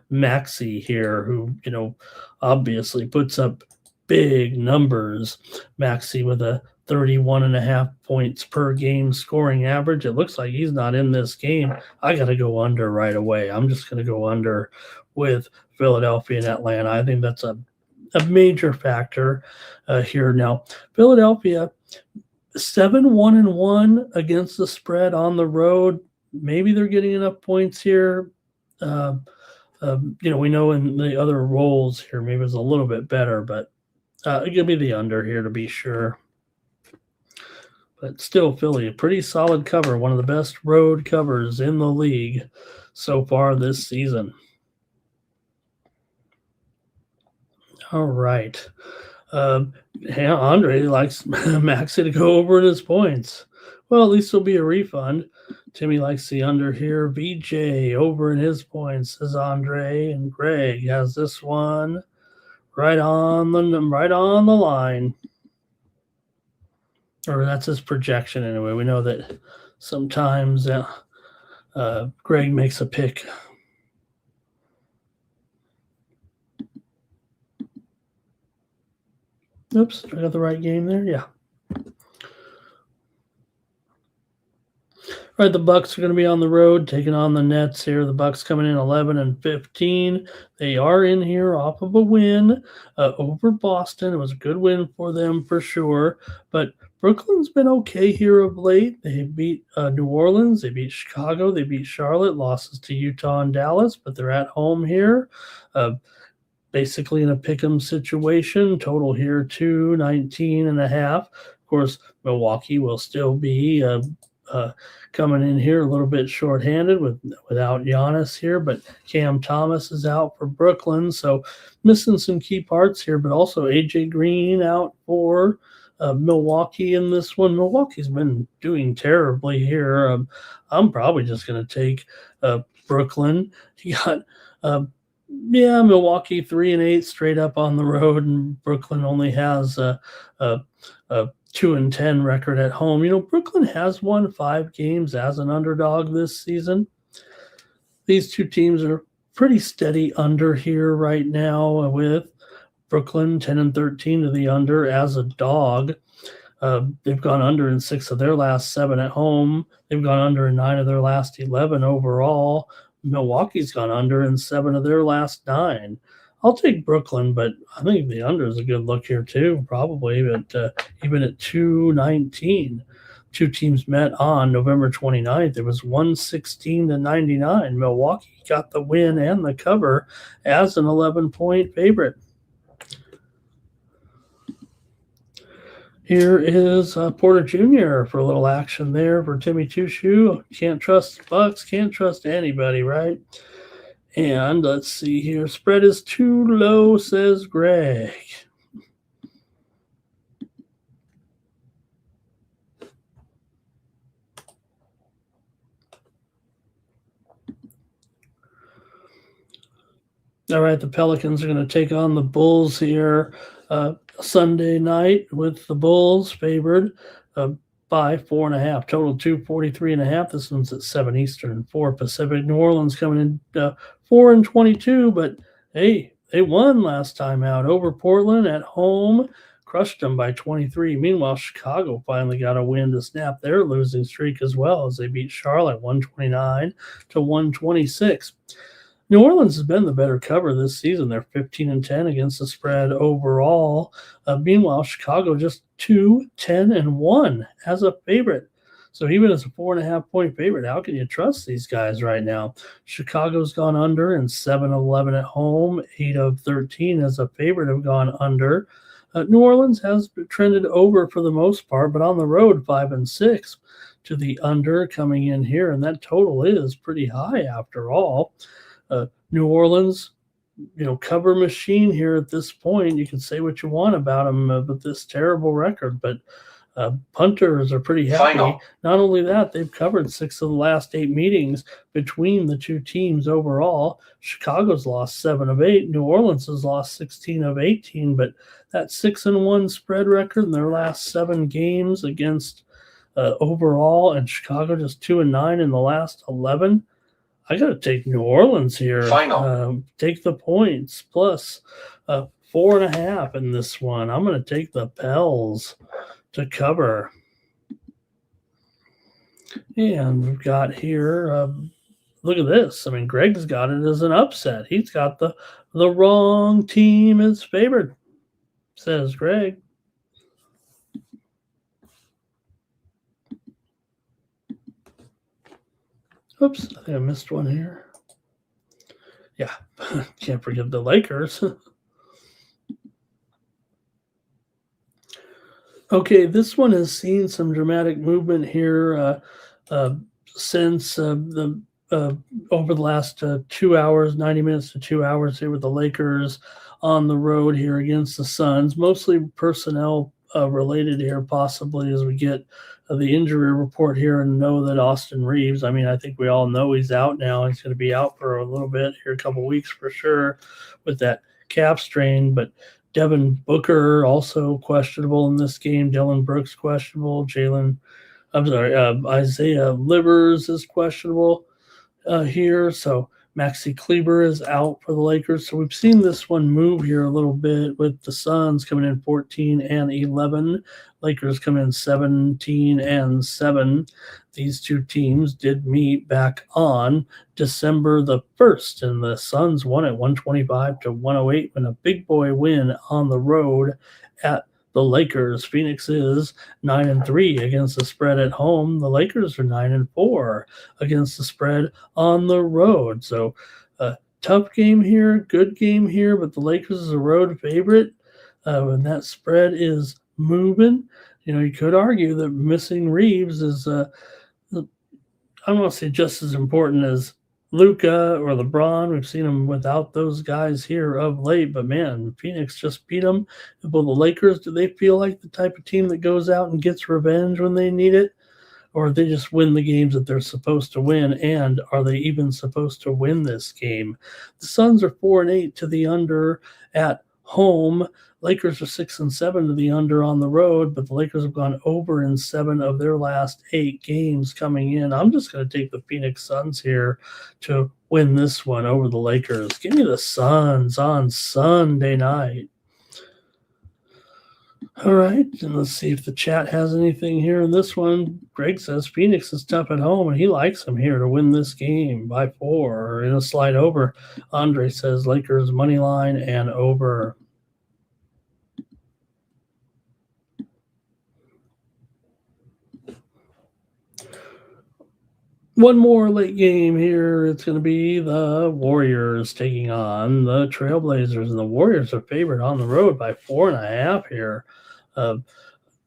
Maxey here, who, you know, obviously puts up big numbers. Maxey with a 31.5 points per game scoring average. It looks like he's not in this game. I got to go under right away. I'm just going to go under with Philadelphia and Atlanta. I think that's a major factor here. Now, Philadelphia 7-1-1 against the spread on the road. Maybe they're getting enough points here. You know, we know in the other roles here, maybe it's a little bit better, but give me the under here to be sure. But still, Philly, a pretty solid cover. One of the best road covers in the league so far this season. All right. Andre likes Maxey to go over in his points. Well, at least there'll be a refund. Timmy likes the under here. VJ over in his points, says Andre. And Greg has this one right on the line. Or that's his projection anyway. We know that sometimes Greg makes a pick. Oops, I got the right game there. Yeah. All right, the Bucks are going to be on the road taking on the Nets here. The Bucks coming in 11-15. They are in here off of a win over Boston. It was a good win for them for sure. But Brooklyn's been okay here of late. They beat New Orleans. They beat Chicago. They beat Charlotte. Losses to Utah and Dallas, but they're at home here. basically in a pick'em situation. Total here 219.5. Of course, Milwaukee will still be coming in here a little bit shorthanded without Giannis here, but Cam Thomas is out for Brooklyn, so missing some key parts here, but also AJ Green out for Milwaukee in this one. Milwaukee's been doing terribly here. I'm probably just going to take Brooklyn. You got Milwaukee 3-8 straight up on the road, and Brooklyn only has a 2-10 record at home. Brooklyn has won 5 games as an underdog this season. These two teams are pretty steady under here right now, with Brooklyn 10-13 to the under as a dog. They've gone under in 6 of their last 7 at home. They've gone under in 9 of their last 11 overall. Milwaukee's gone under in 7 of their last 9. I'll take Brooklyn, but I think the under is a good look here too, probably. But even at 219, two teams met on November 29th. It was 116-99. Milwaukee got the win and the cover as an 11-point favorite. Here is Porter Jr. for a little action there for Timmy Two-Shoe. Can't trust the Bucks, can't trust anybody, right? And let's see here. Spread is too low, says Greg. All right, the Pelicans are going to take on the Bulls here Sunday night, with the Bulls favored by 4.5. Total 243.5. This one's at 7 Eastern, 4 Pacific. New Orleans coming in 4-22, but hey, they won last time out over Portland at home, crushed them by 23. Meanwhile, Chicago finally got a win to snap their losing streak as well, as they beat Charlotte 129-126. New Orleans has been the better cover this season. They're 15-10 against the spread overall. Meanwhile, Chicago just 2-10-1 as a favorite. So even as a 4.5-point favorite, how can you trust these guys right now? Chicago's gone under in 7 of 11 at home. 8 of 13 as a favorite have gone under. New Orleans has trended over for the most part, but on the road 5-6 to the under coming in here, and that total is pretty high after all. New Orleans, cover machine here at this point. You can say what you want about them with this terrible record, but punters are pretty happy. Final. Not only that, they've covered 6 of the last 8 meetings between the two teams overall. Chicago's lost 7 of 8. New Orleans has lost 16 of 18, but that 6-1 spread record in their last 7 games against overall, and Chicago just 2-9 in the last 11. I got to take New Orleans here. Final. Take the points plus 4.5 in this one. I'm going to take the Pels to cover. And we've got here, look at this. I mean, Greg's got it as an upset. He's got the wrong team as favored, says Greg. Oops, I think I missed one here. Yeah, can't forget the Lakers. Okay, this one has seen some dramatic movement here since over the last 2 hours, 90 minutes to 2 hours here with the Lakers on the road here against the Suns. Mostly personnel related here, possibly, as we get the injury report here and know that Austin Reeves, I think we all know he's out now. He's going to be out for a little bit here, a couple weeks for sure with that calf strain. But Devin Booker also questionable in this game. Dylan Brooks questionable. Isaiah Livers is questionable here. So Maxi Kleber is out for the Lakers. So we've seen this one move here a little bit with the Suns coming in 14-11. Lakers come in 17-7. These two teams did meet back on December the 1st, and the Suns won at 125-108 in a big boy win on the road at the Lakers. Phoenix is 9-3 against the spread at home. The Lakers are 9-4 against the spread on the road. So tough game here, good game here, but the Lakers is a road favorite, and that spread is moving. You could argue that missing Reeves is, I don't want to say just as important as Luca or LeBron. We've seen them without those guys here of late, but man, Phoenix just beat them. Will the Lakers, do they feel like the type of team that goes out and gets revenge when they need it? Or they just win the games that they're supposed to win? And are they even supposed to win this game? The Suns are 4-8 to the under at home. Lakers are 6-7 to the under on the road, but the Lakers have gone over in 7 of their last 8 games coming in. I'm just going to take the Phoenix Suns here to win this one over the Lakers. Give me the Suns on Sunday night. All right, and let's see if the chat has anything here in this one. Greg says Phoenix is tough at home, and he likes them here to win this game by 4 or in a slide over. Andre says Lakers money line and over. One more late game here. It's going to be the Warriors taking on the Trailblazers, and the Warriors are favored on the road by 4.5 here.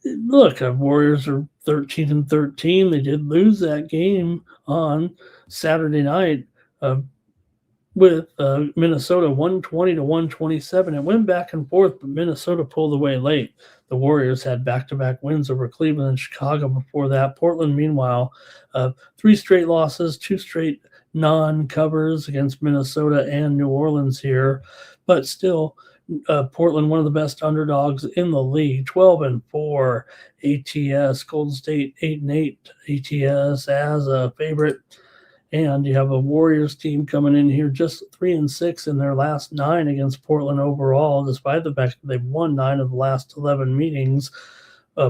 Look, Warriors are 13-13. They did lose that game on Saturday night with Minnesota 120-127. It went back and forth, but Minnesota pulled away late. The Warriors had back-to-back wins over Cleveland and Chicago before that. Portland, meanwhile, 3 straight losses, 2 straight non-covers against Minnesota and New Orleans here. But still, Portland, one of the best underdogs in the league, 12-4 ATS. Golden State 8-8 ATS as a favorite. And you have a Warriors team coming in here just 3-6 in their last 9 against Portland overall, despite the fact that they've won 9 of the last 11 meetings.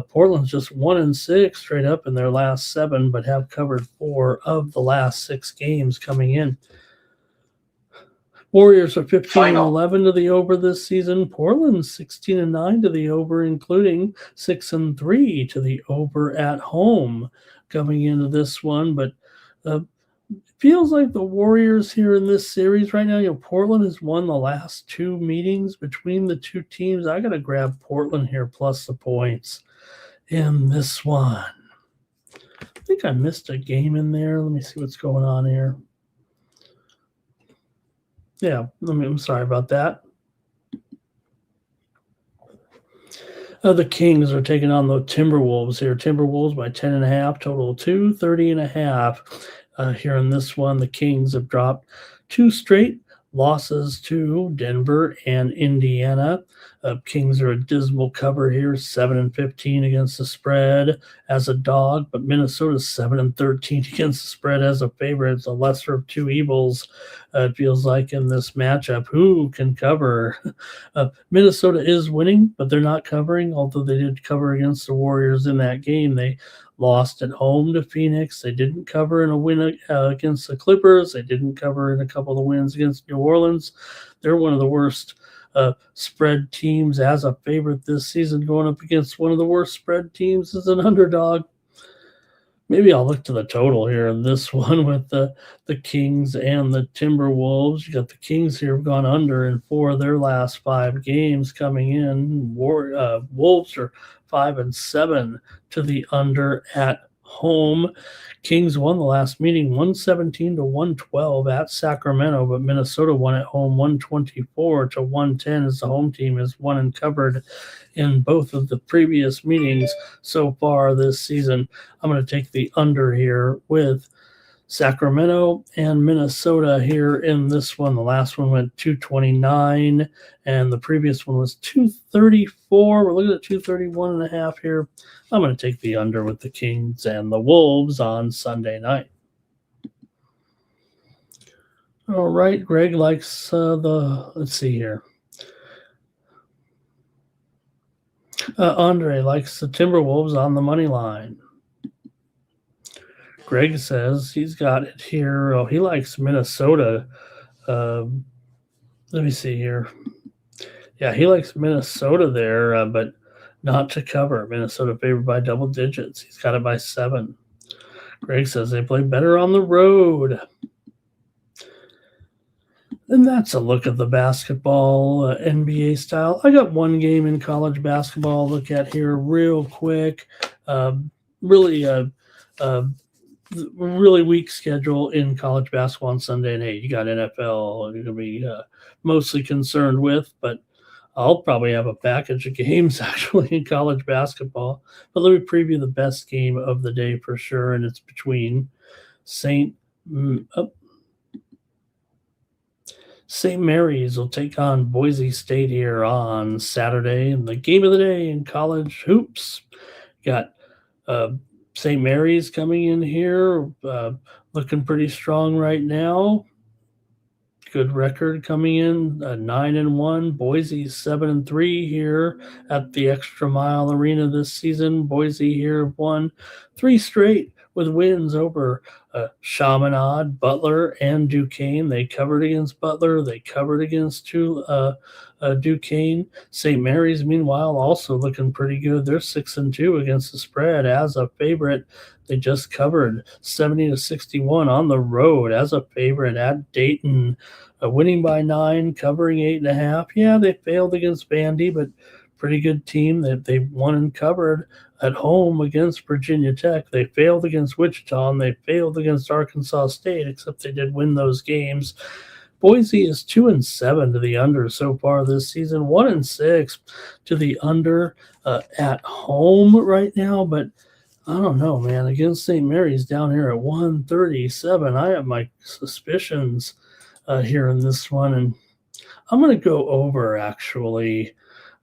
Portland's just 1-6 straight up in their last 7, but have covered 4 of the last 6 games coming in. Warriors are 15-11 to the over this season. Portland's 16-9 to the over, including 6-3 to the over at home coming into this one. But feels like the Warriors here in this series right now, Portland has won the last 2 meetings between the 2 teams. I got to grab Portland here plus the points in this one. I think I missed a game in there. Let me see what's going on here. Yeah, I'm sorry about that. The Kings are taking on the Timberwolves here. Timberwolves by 10.5, total 230.5. Here in this one, the Kings have dropped 2 straight losses to Denver and Indiana. Kings are a dismal cover here, 7-15 against the spread as a dog, but Minnesota's 7-13 against the spread as a favorite. It's a lesser of 2 evils, it feels like, in this matchup. Who can cover? Minnesota is winning, but they're not covering, although they did cover against the Warriors in that game. They lost at home to Phoenix. They didn't cover in a win against the Clippers. They didn't cover in a couple of wins against New Orleans. They're one of the worst spread teams as a favorite this season, going up against one of the worst spread teams as an underdog. Maybe I'll look to the total here in this one with the Kings and the Timberwolves. You got the Kings here have gone under in 4 of their last 5 games coming in. Wolves are 5-7 to the under at home. Kings won the last meeting 117-112 at Sacramento, but Minnesota won at home 124-110 as the home team has won and covered in both of the previous meetings so far this season. I'm going to take the under here with Sacramento and Minnesota here in this one. The last one went 229, and the previous one was 234. We're looking at 231.5 here. I'm going to take the under with the Kings and the Wolves on Sunday night. All right, Greg likes let's see here. Andre likes the Timberwolves on the money line. Greg says he's got it here. Oh, he likes Minnesota. Let me see here. Yeah, he likes Minnesota there, but not to cover. Minnesota favored by double digits. He's got it by 7. Greg says they play better on the road. And that's a look at the basketball, NBA style. I got one game in college basketball. I'll look at here real quick. Really, uh, really weak schedule in college basketball on Sunday. And hey, you got NFL. You're going to be mostly concerned with, but I'll probably have a package of games actually in college basketball. But let me preview the best game of the day for sure, and it's between St. St. Mary's will take on Boise State here on Saturday. And the game of the day in college hoops, got uh, St. Mary's coming in here, looking pretty strong right now. Good record coming in, 9-1. Boise 7-3 here at the Extra Mile Arena this season. Boise here won 3 straight with wins over Chaminade, Butler, and Duquesne. They covered against Butler. They covered against Duquesne. St. Mary's, meanwhile, also looking pretty good. They're 6-2 against the spread as a favorite. They just covered 70-61 on the road as a favorite at Dayton, winning by 9, covering 8.5. Yeah, they failed against Vandy, but pretty good team that they won and covered at home against Virginia Tech. They failed against Wichita, and they failed against Arkansas State, except they did win those games. Boise is 2-7 to the under so far this season, 1-6 to the under at home right now, but I don't know, man. Against St. Mary's down here at 137, I have my suspicions here in this one, and I'm going to go over actually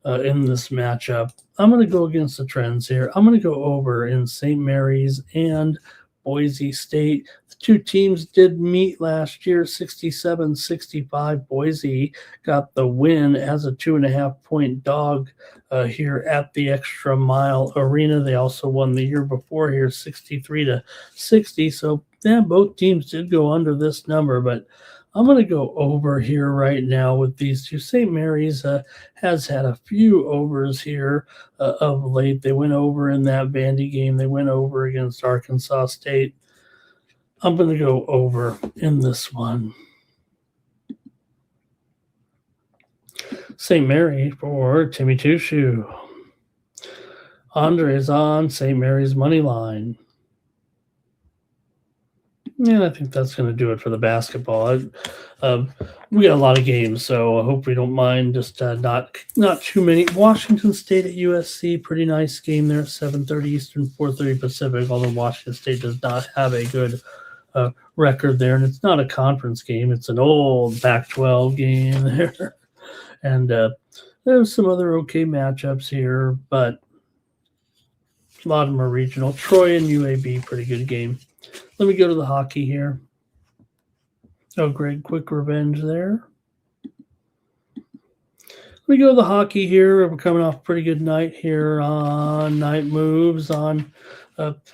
in this matchup. I'm going to go against the trends here. I'm going to go over in St. Mary's and Boise State. The two teams did meet last year, 67-65. Boise got the win as a 2.5-point dog here at the Extra Mile Arena. They also won the year before here, 63-60. So yeah, both teams did go under this number, but I'm going to go over here right now with these two. St. Mary's has had a few overs here of late. They went over in that Vandy game. They went over against Arkansas State. I'm going to go over in this one. St. Mary for Timmy Tushu. Andre's on St. Mary's money line. Yeah, I think that's going to do it for the basketball. We got a lot of games, so I hope we don't mind. Just not too many. Washington State at USC, pretty nice game there. 7:30 Eastern, 4:30 Pacific. Although Washington State does not have a good record there, and it's not a conference game. It's an old Pac-12 game there, and there's some other okay matchups here, but a lot of them are regional. Troy and UAB, pretty good game. Let me go to the hockey here. Oh, great. Quick revenge there. Let me go to the hockey here. We're coming off a pretty good night here on Night Moves on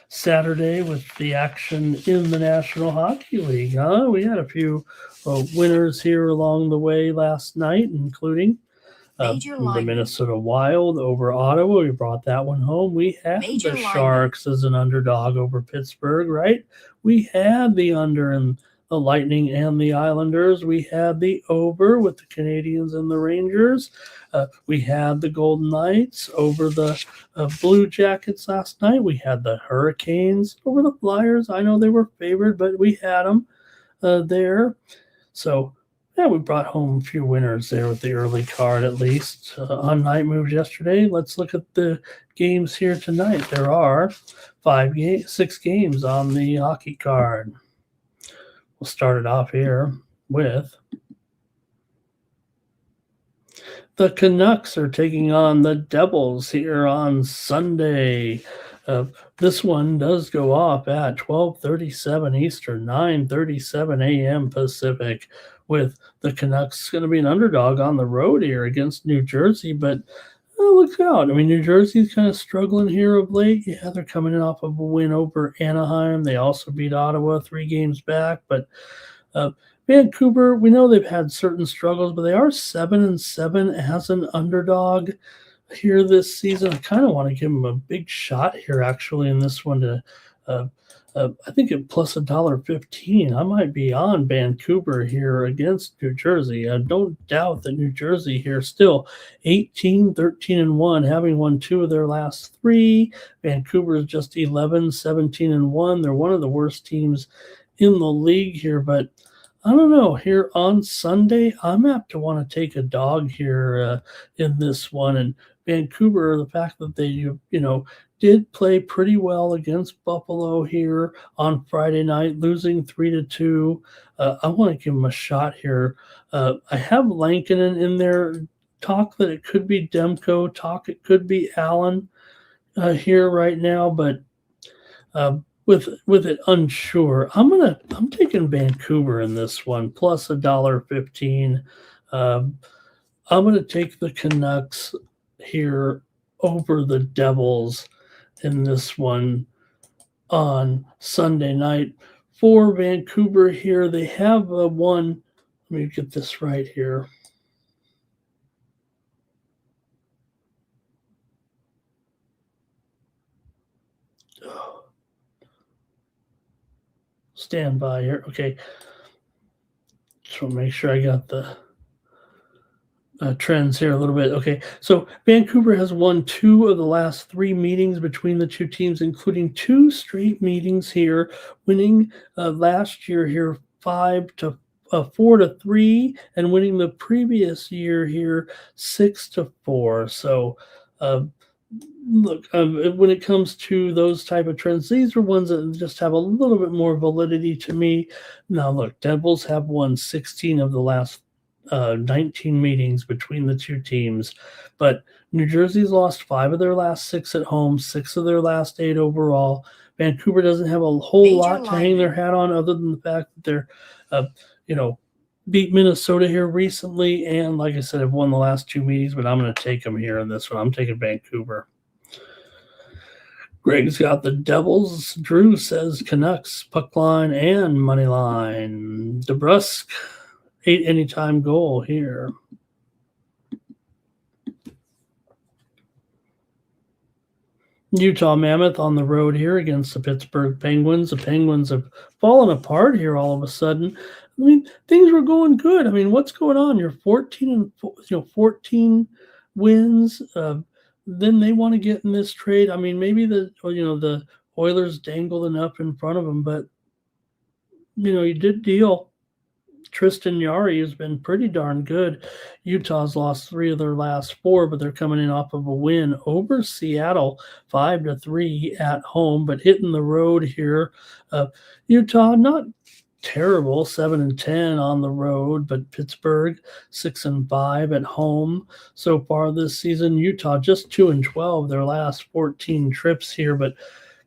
Saturday with the action in the National Hockey League. We had a few winners here along the way last night, including the Minnesota Wild over Ottawa. We brought that one home. We had the Sharks as an underdog over Pittsburgh, right? We had the under in the Lightning and the Islanders. We had the over with the Canadiens and the Rangers. We had the Golden Knights over the Blue Jackets last night. We had the Hurricanes over the Flyers. I know they were favored, but we had them there. So, yeah, we brought home a few winners there with the early card, at least on Night Moves yesterday. Let's look at the games here tonight. There are 6 games on the hockey card. We'll start it off here with the Canucks are taking on the Devils here on Sunday. This one does go off at 12:37 Eastern, 9:37 a.m. Pacific, with the Canucks going to be an underdog on the road here against New Jersey. But look out. I mean, New Jersey's kind of struggling here of late. Yeah, they're coming in off of a win over Anaheim. They also beat Ottawa 3 games back. But Vancouver, we know they've had certain struggles, but they are 7-7 as an underdog here this season. I kind of want to give them a big shot here, actually, in this one to I think at plus $1.15, I might be on Vancouver here against New Jersey. I don't doubt that New Jersey here still 18, 13, and 1, having won 2 of their last 3. Vancouver is just 11, 17, and 1. They're one of the worst teams in the league here, but I don't know. Here on Sunday, I'm apt to want to take a dog here in this one. And Vancouver, the fact that they, did play pretty well against Buffalo here on Friday night, losing 3-2. I want to give them a shot here. I have Lankinen in there. Talk that it could be Demko. Talk it could be Allen here right now, but with it unsure, I'm taking Vancouver in this one plus $1.15. I'm gonna take the Canucks here over the Devils in this one on Sunday night. For Vancouver here, they have one. Let me get this right here. Stand by here. Okay. Just want to make sure I got the trends here a little bit. Okay, so Vancouver has won 2 of the last 3 meetings between the two teams, including 2 straight meetings here, winning last year here 4-3, and winning the previous year here 6-4. So, look, when it comes to those type of trends, these are ones that just have a little bit more validity to me. Now, look, Devils have won 16 of the last 19 meetings between the two teams, but New Jersey's lost 5 of their last 6 at home, 6 of their last 8 overall. Vancouver doesn't have a whole lot to hang their hat on, other than the fact that they're, beat Minnesota here recently, and like I said, have won the last 2 meetings. But I'm going to take them here in this one. I'm taking Vancouver. Greg's got the Devils. Drew says Canucks, puck line, and money line. DeBrusk, 8 anytime goal here. Utah Mammoth on the road here against the Pittsburgh Penguins. The Penguins have fallen apart here all of a sudden. I mean, things were going good. I mean, what's going on? You're 14 wins. Then they want to get in this trade. I mean, maybe the Oilers dangled enough in front of them, but you did deal. Tristan Yari has been pretty darn good. Utah's lost 3 of their last 4, but they're coming in off of a win over Seattle, 5-3 at home, but hitting the road here. Utah, not terrible, 7-10 on the road, but Pittsburgh 6-5 at home so far this season. Utah just 2-12 their last 14 trips here, but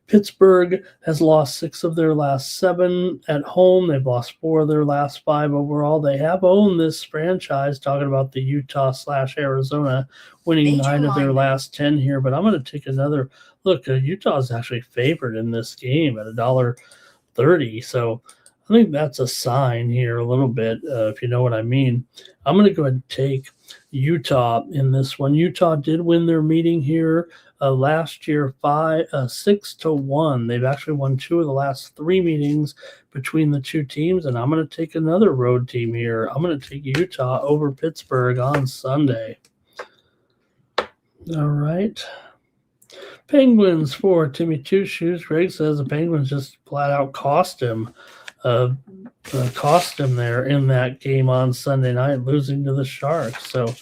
Pittsburgh has lost 6 of their last 7 at home. They've lost 4 of their last 5 overall. They have owned this franchise, talking about the Utah/Arizona, winning 9 of their last 10 here. But I'm going to take another look. Utah is actually favored in this game at $1.30. So I think that's a sign here a little bit, if you know what I mean. I'm going to go ahead and take Utah in this one. Utah did win their meeting here last year 6-1. They've actually won 2 of the last 3 meetings between the two teams, and I'm going to take another road team here. I'm going to take Utah over Pittsburgh on Sunday. All right. Penguins for Timmy Two Shoes. Greg says the Penguins just flat out cost him there in that game on Sunday night, losing to the Sharks. So,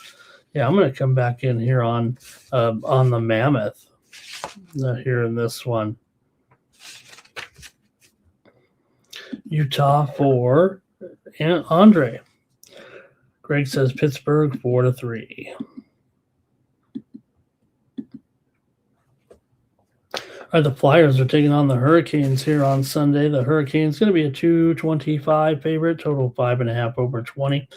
yeah, I'm going to come back in here on the Mammoth here in this one. Utah for Andre. Greg says Pittsburgh 4-3. All right, the Flyers are taking on the Hurricanes here on Sunday. The Hurricanes going to be a 225 favorite, total 5.5 over 20.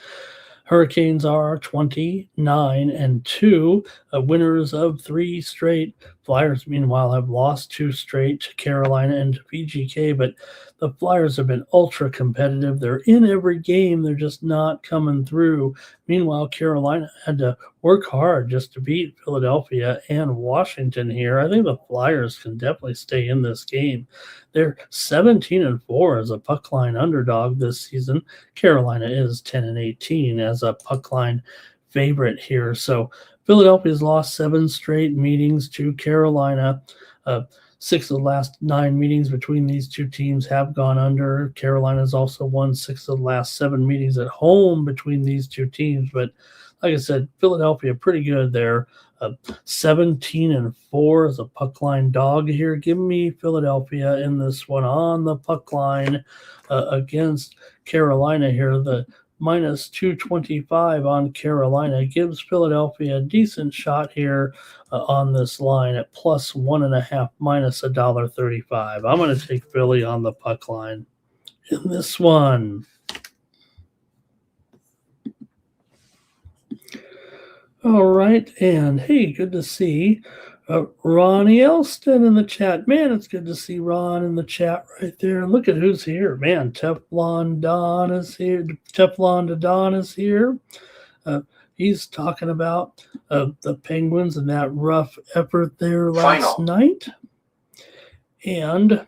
Hurricanes are 29-2, winners of 3 straight. Flyers, meanwhile, have lost 2 straight to Carolina and to VGK, but the Flyers have been ultra competitive. They're in every game. They're just not coming through. Meanwhile, Carolina had to work hard just to beat Philadelphia and Washington here. I think the Flyers can definitely stay in this game. They're 17-4 as a puck line underdog this season. Carolina is 10-18 as a puck line favorite here. So Philadelphia's lost 7 straight meetings to Carolina. 6 of the last 9 meetings between these two teams have gone under. Carolina's also won 6 of the last 7 meetings at home between these two teams. But like I said, Philadelphia pretty good there. 17-4 as a puck line dog here. Give me Philadelphia in this one on the puck line against Carolina here. The minus 225 on Carolina gives Philadelphia a decent shot here on this line at plus 1.5 minus $1.35. I'm going to take Philly on the puck line in this one. All right, and hey, good to see Ronnie Elston in the chat. Man, it's good to see Ron in the chat right there. Look at who's here. Man, Teflon Don is here. Teflon Don is here. He's talking about the Penguins and that rough effort there last night. And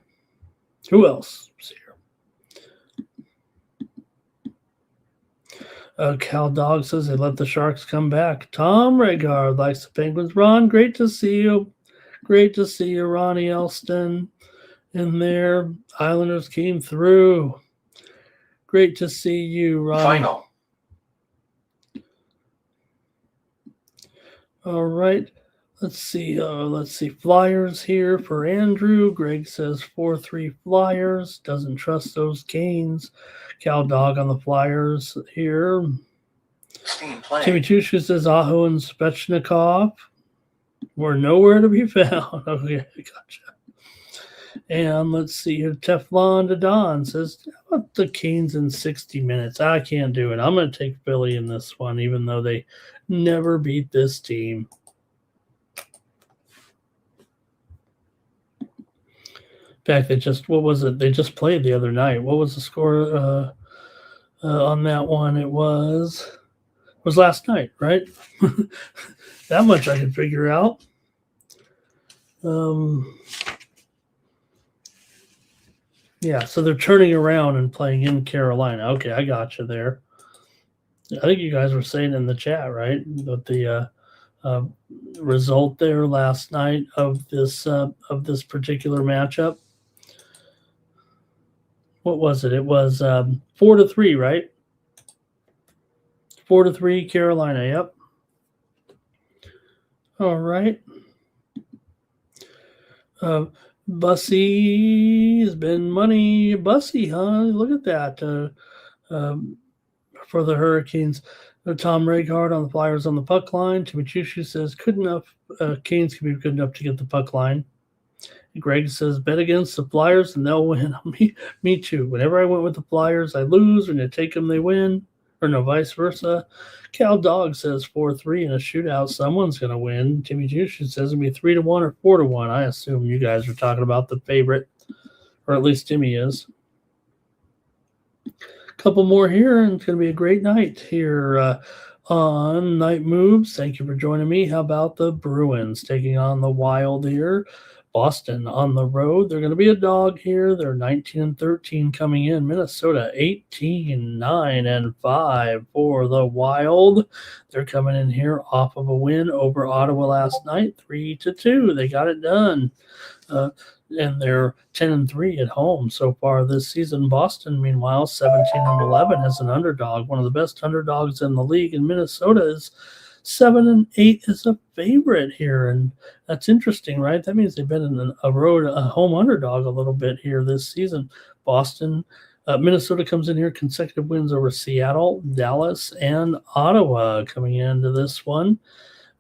who else is here? Cal Dog says they let the Sharks come back. Tom Regard likes the Penguins. Ron, great to see you. Great to see you, Ronnie Elston in there. Islanders came through. Great to see you, Ronnie. Final. All right. Let's see. Flyers here for Andrew. Greg says 4-3 Flyers. Doesn't trust those Canes. Cal Dog on the Flyers here. Timmy Tushka says Aho and Svechnikov were nowhere to be found. Okay, gotcha. And let's see here. Teflon Don says, how about the Canes in 60 minutes? I can't do it. I'm going to take Philly in this one, even though they never beat this team. In fact, they just played the other night. What was the score on that one? It was last night, right? That much I can figure out. Yeah, so they're turning around and playing in Carolina. Okay, I got you there. I think you guys were saying in the chat, right, that the result there last night of this particular matchup. What was it? It was 4-3, right? 4-3 Carolina. Yep. All right. Bussy has been money. Bussy, huh? Look at that. For the Hurricanes, Tom Regard on the Flyers on the puck line. Timmy Chushu says, good enough. Canes can be good enough to get the puck line. Greg says, bet against the Flyers and they'll win. Me too. Whenever I went with the Flyers, I lose. When you take them, they win. Or no, vice versa. Cal Dog says 4-3 in a shootout. Someone's going to win. Timmy Jushin says it'll be 3-1 or 4-1. I assume you guys are talking about the favorite, or at least Timmy is. A couple more here, and it's going to be a great night here on Night Moves. Thank you for joining me. How about the Bruins taking on the Wild here? Boston on the road. They're going to be a dog here. They're 19-13 coming in. Minnesota 18-9-5 for the Wild. They're coming in here off of a win over Ottawa last night, 3-2. They got it done. And they're 10-3 at home so far this season. Boston, meanwhile, 17-11 as an underdog, one of the best underdogs in the league. And Minnesota is 7-8 as a favorite here, and that's interesting, right? That means they've been in a home underdog a little bit here this season. Minnesota comes in here, consecutive wins over Seattle, Dallas, and Ottawa coming into this one.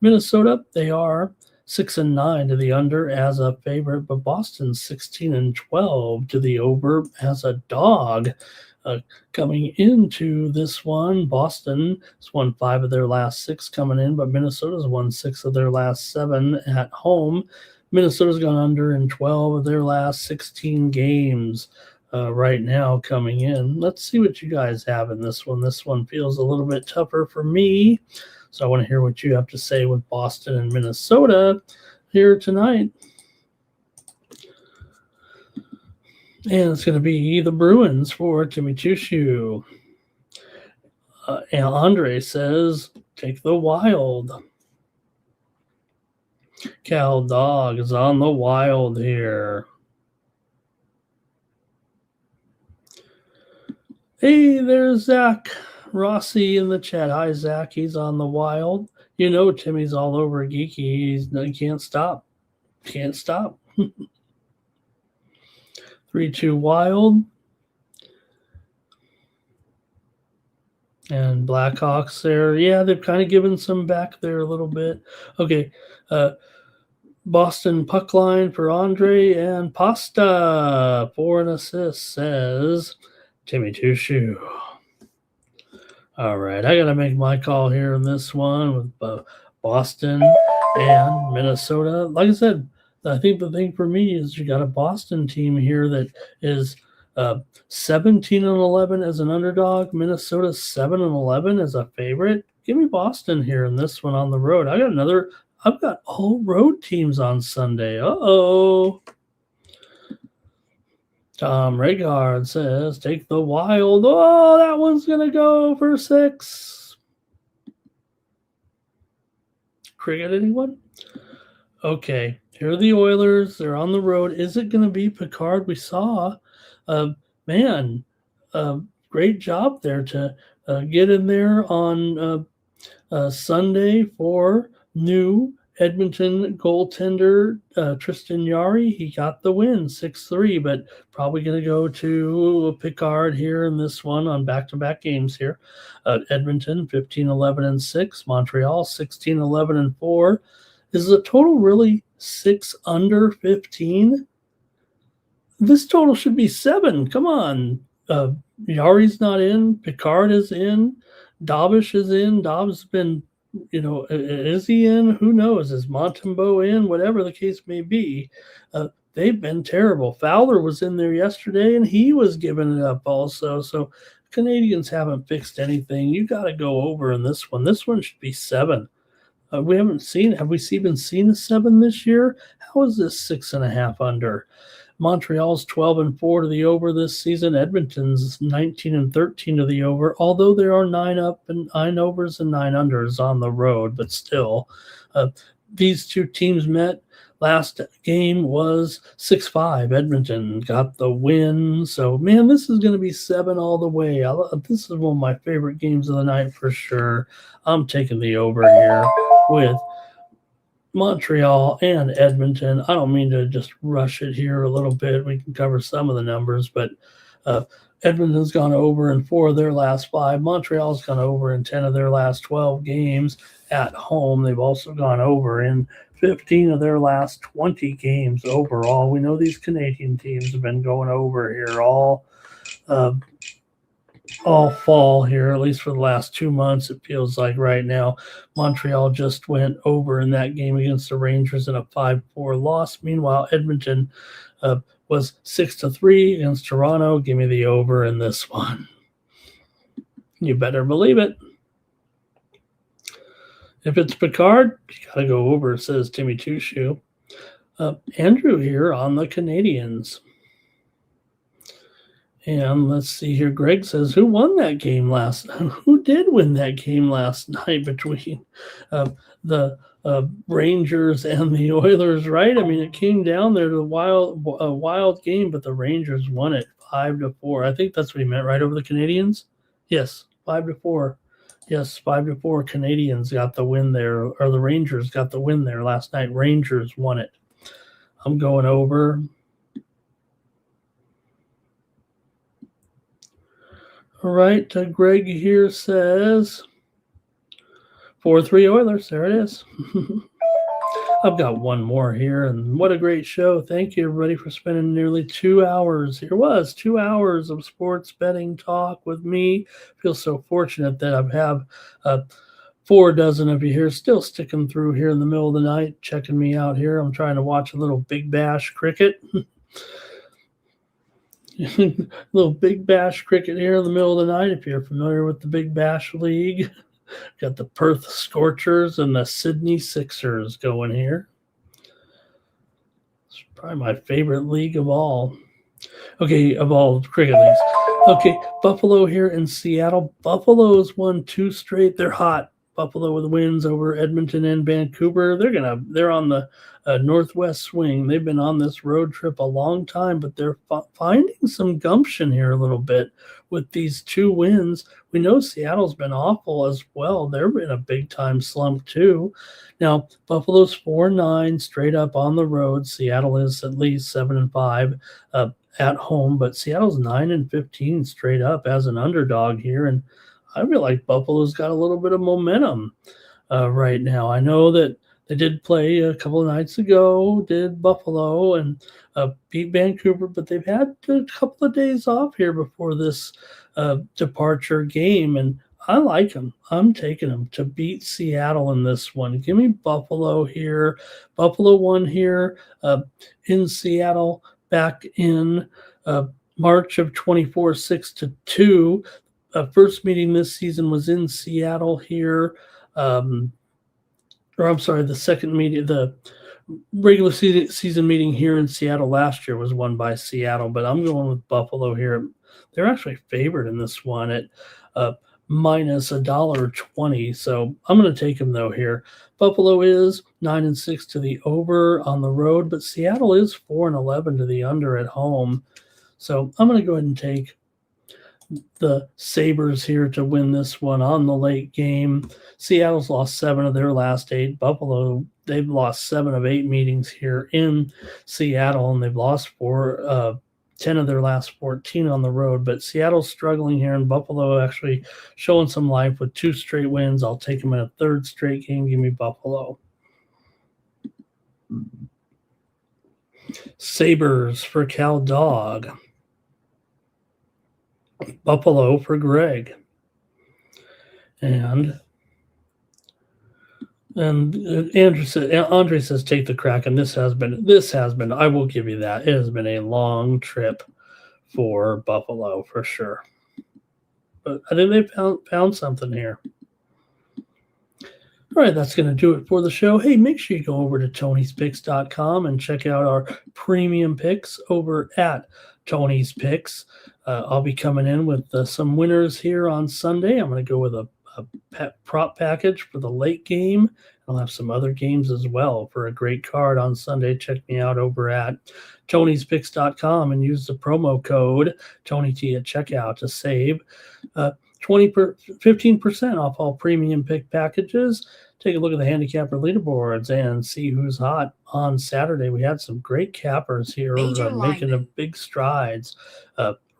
Minnesota, they are 6-9 to the under as a favorite, but Boston's 16-12 to the over as a dog. Coming into this one, Boston has won 5 of their last 6 coming in, but Minnesota's won 6 of their last 7 at home. Minnesota's gone under in 12 of their last 16 games. right now coming in. Let's see what you guys have in this one. This one feels a little bit tougher for me. So I want to hear what you have to say with Boston and Minnesota here tonight. And it's going to be the Bruins for Timmy Chushu. And Andre says, take the Wild. Cal Dog is on the Wild here. Hey, there's Zach Rossi in the chat. Hi, Zach. He's on the Wild. You know Timmy's all over geeky. He can't stop. Can't stop. 3-2 Wild. And Blackhawks there. Yeah, they've kind of given some back there a little bit. Okay. Boston puck line for Andre, and Pasta for an assist, says Timmy Chushu. All right, I got to make my call here in this one with Boston and Minnesota. Like I said, I think the thing for me is you got a Boston team here that is 17-11 as an underdog. Minnesota 7-11 as a favorite. Give me Boston here in this one on the road. I've got all road teams on Sunday. Uh-oh. Tom Regard says, take the Wild. Oh, that one's going to go for 6. Cricket, anyone? Okay, here are the Oilers. They're on the road. Is it going to be Picard? We saw, great job there to get in there on Sunday for new Edmonton goaltender Tristan Yari. He got the win 6-3, but probably going to go to Picard here in this one on back-to-back games here. Edmonton 15-11-6, Montreal 16-11-4. Is the total really 6 under 15? This total should be 7. Come on. Yari's not in. Picard is in. Dobish is in. Dobbs has been, is he in? Who knows? Is Montembeault in? Whatever the case may be, they've been terrible. Fowler was in there yesterday, and he was giving it up also. So Canadians haven't fixed anything. You got to go over in this one. This one should be 7. Have we even seen a 7 this year? How is this 6.5 under? Montreal's 12-4 to the over this season. Edmonton's 19-13 to the over, although there are 9 overs and 9 unders on the road, but still, these two teams met. Last game was 6-5. Edmonton got the win. So, man, this is going to be 7 all the way. This is one of my favorite games of the night for sure. I'm taking the over here with Montreal and Edmonton. I don't mean to just rush it here a little bit. We can cover some of the numbers, but Edmonton's gone over in 4 of their last 5. Montreal's gone over in 10 of their last 12 games at home. They've also gone over in 15 of their last 20 games overall. We know these Canadian teams have been going over here all fall here, at least for the last 2 months, it feels like right now. Montreal just went over in that game against the Rangers in a 5-4 loss. Meanwhile, Edmonton was 6-3 against Toronto. Give me the over in this one. You better believe it. If it's Picard, you got to go over, says Timmy Chushu. Andrew here on the Canadians. And let's see here. Greg says, who won that game last night? Who did win that game last night between the Rangers and the Oilers, right? I mean, it came down there to a wild game, but the Rangers won it 5-4. I think that's what he meant, right, over the Canadians? Yes, 5-4. Yes, 5-4. Canadians got the win there, or the Rangers got the win there last night. Rangers won it. I'm going over. All right, Greg here says 4-3 Oilers. There it is. I've got one more here, and what a great show. Thank you, everybody, for spending nearly 2 hours. Here was 2 hours of sports betting talk with me. I feel so fortunate that I have 4 dozen of you here still sticking through here in the middle of the night, checking me out here. I'm trying to watch a little Big Bash cricket. Little Big Bash cricket here in the middle of the night. If you're familiar with the Big Bash League, got the Perth Scorchers and the Sydney Sixers going here. It's probably my favorite league of all. Okay, of all cricket leagues. Okay, Buffalo here in Seattle. Buffalo's won 2 straight. They're hot. Buffalo with wins over Edmonton and Vancouver. They're on the northwest swing. They've been on this road trip a long time, but they're finding some gumption here a little bit with these 2 wins. We know Seattle's been awful as well. They're in a big time slump too. Now Buffalo's 4-9 straight up on the road. Seattle is at least 7-5 at home, but Seattle's 9-15 straight up as an underdog here, and I feel like Buffalo's got a little bit of momentum right now. I know that they did play a couple of nights ago, did Buffalo, and beat Vancouver, but they've had a couple of days off here before this departure game, and I like them. I'm taking them to beat Seattle in this one. Give me Buffalo here. Buffalo won here in Seattle back in March of 24, 6-2. First meeting this season was in Seattle here. The second meeting, the regular season meeting here in Seattle last year was won by Seattle, but I'm going with Buffalo here. They're actually favored in this one at minus $1.20, so I'm going to take them though here. Buffalo is 9-6 to the over on the road, but Seattle is 4-11 to the under at home. So I'm going to go ahead and take the Sabres here to win this one on the late game. Seattle's lost 7 of their last 8. Buffalo, they've lost 7 of 8 meetings here in Seattle, and they've lost 10 of their last 14 on the road. But Seattle's struggling here, and Buffalo actually showing some life with 2 straight wins. I'll take them in a 3rd straight game. Give me Buffalo. Sabres for Cal Dog. Buffalo for Greg. And Andre says take the Kraken. This has been, I will give you that. It has been a long trip for Buffalo for sure. But I think they found something here. All right, that's going to do it for the show. Hey, make sure you go over to Tony'sPicks.com and check out our premium picks over at Tony's Picks. I'll be coming in with some winners here on Sunday. I'm going to go with a prop package for the late game. I'll have some other games as well for a great card on Sunday. Check me out over at Tony'sPicks.com and use the promo code TonyT at checkout to save 15% off all premium pick packages. Take a look at the handicapper leaderboards and see who's hot on Saturday. We had some great cappers here making a big strides.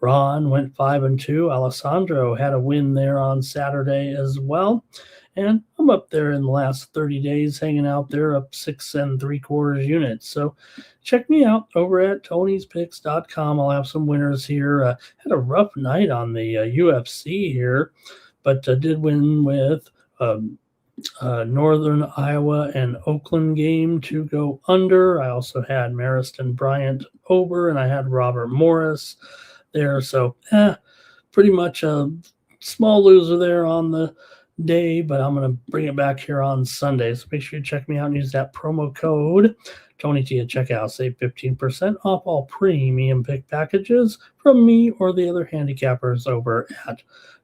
Ron went 5-2. Alessandro had a win there on Saturday as well. And I'm up there in the last 30 days, hanging out there up 6 3/4 units. So check me out over at Tony'sPicks.com. I'll have some winners here. Had a rough night on the UFC here, but did win with Northern Iowa and Oakland game to go under. I also had Mariston Bryant over, and I had Robert Morris there. So pretty much a small loser there on the day, but I'm going to bring it back here on Sunday. So make sure you check me out and use that promo code TonyT at checkout. Save 15% off all premium pick packages from me or the other handicappers over at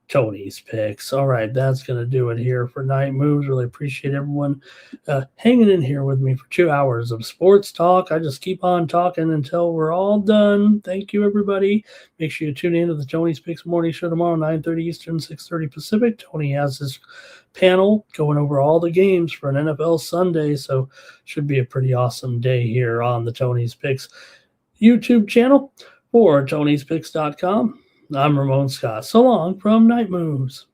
Tony's Picks. All right, that's going to do it here for Night Moves. Really appreciate everyone hanging in here with me for 2 hours of sports talk. I just keep on talking until we're all done. Thank you, everybody. Make sure you tune in to the Tony's Picks morning show tomorrow, 9:30 Eastern, 6:30 Pacific. Tony has his panel going over all the games for an NFL Sunday, so should be a pretty awesome day here on the Tony's Picks YouTube channel for Tony'sPicks.com. I'm Ramon Scott. So long from Night Moves.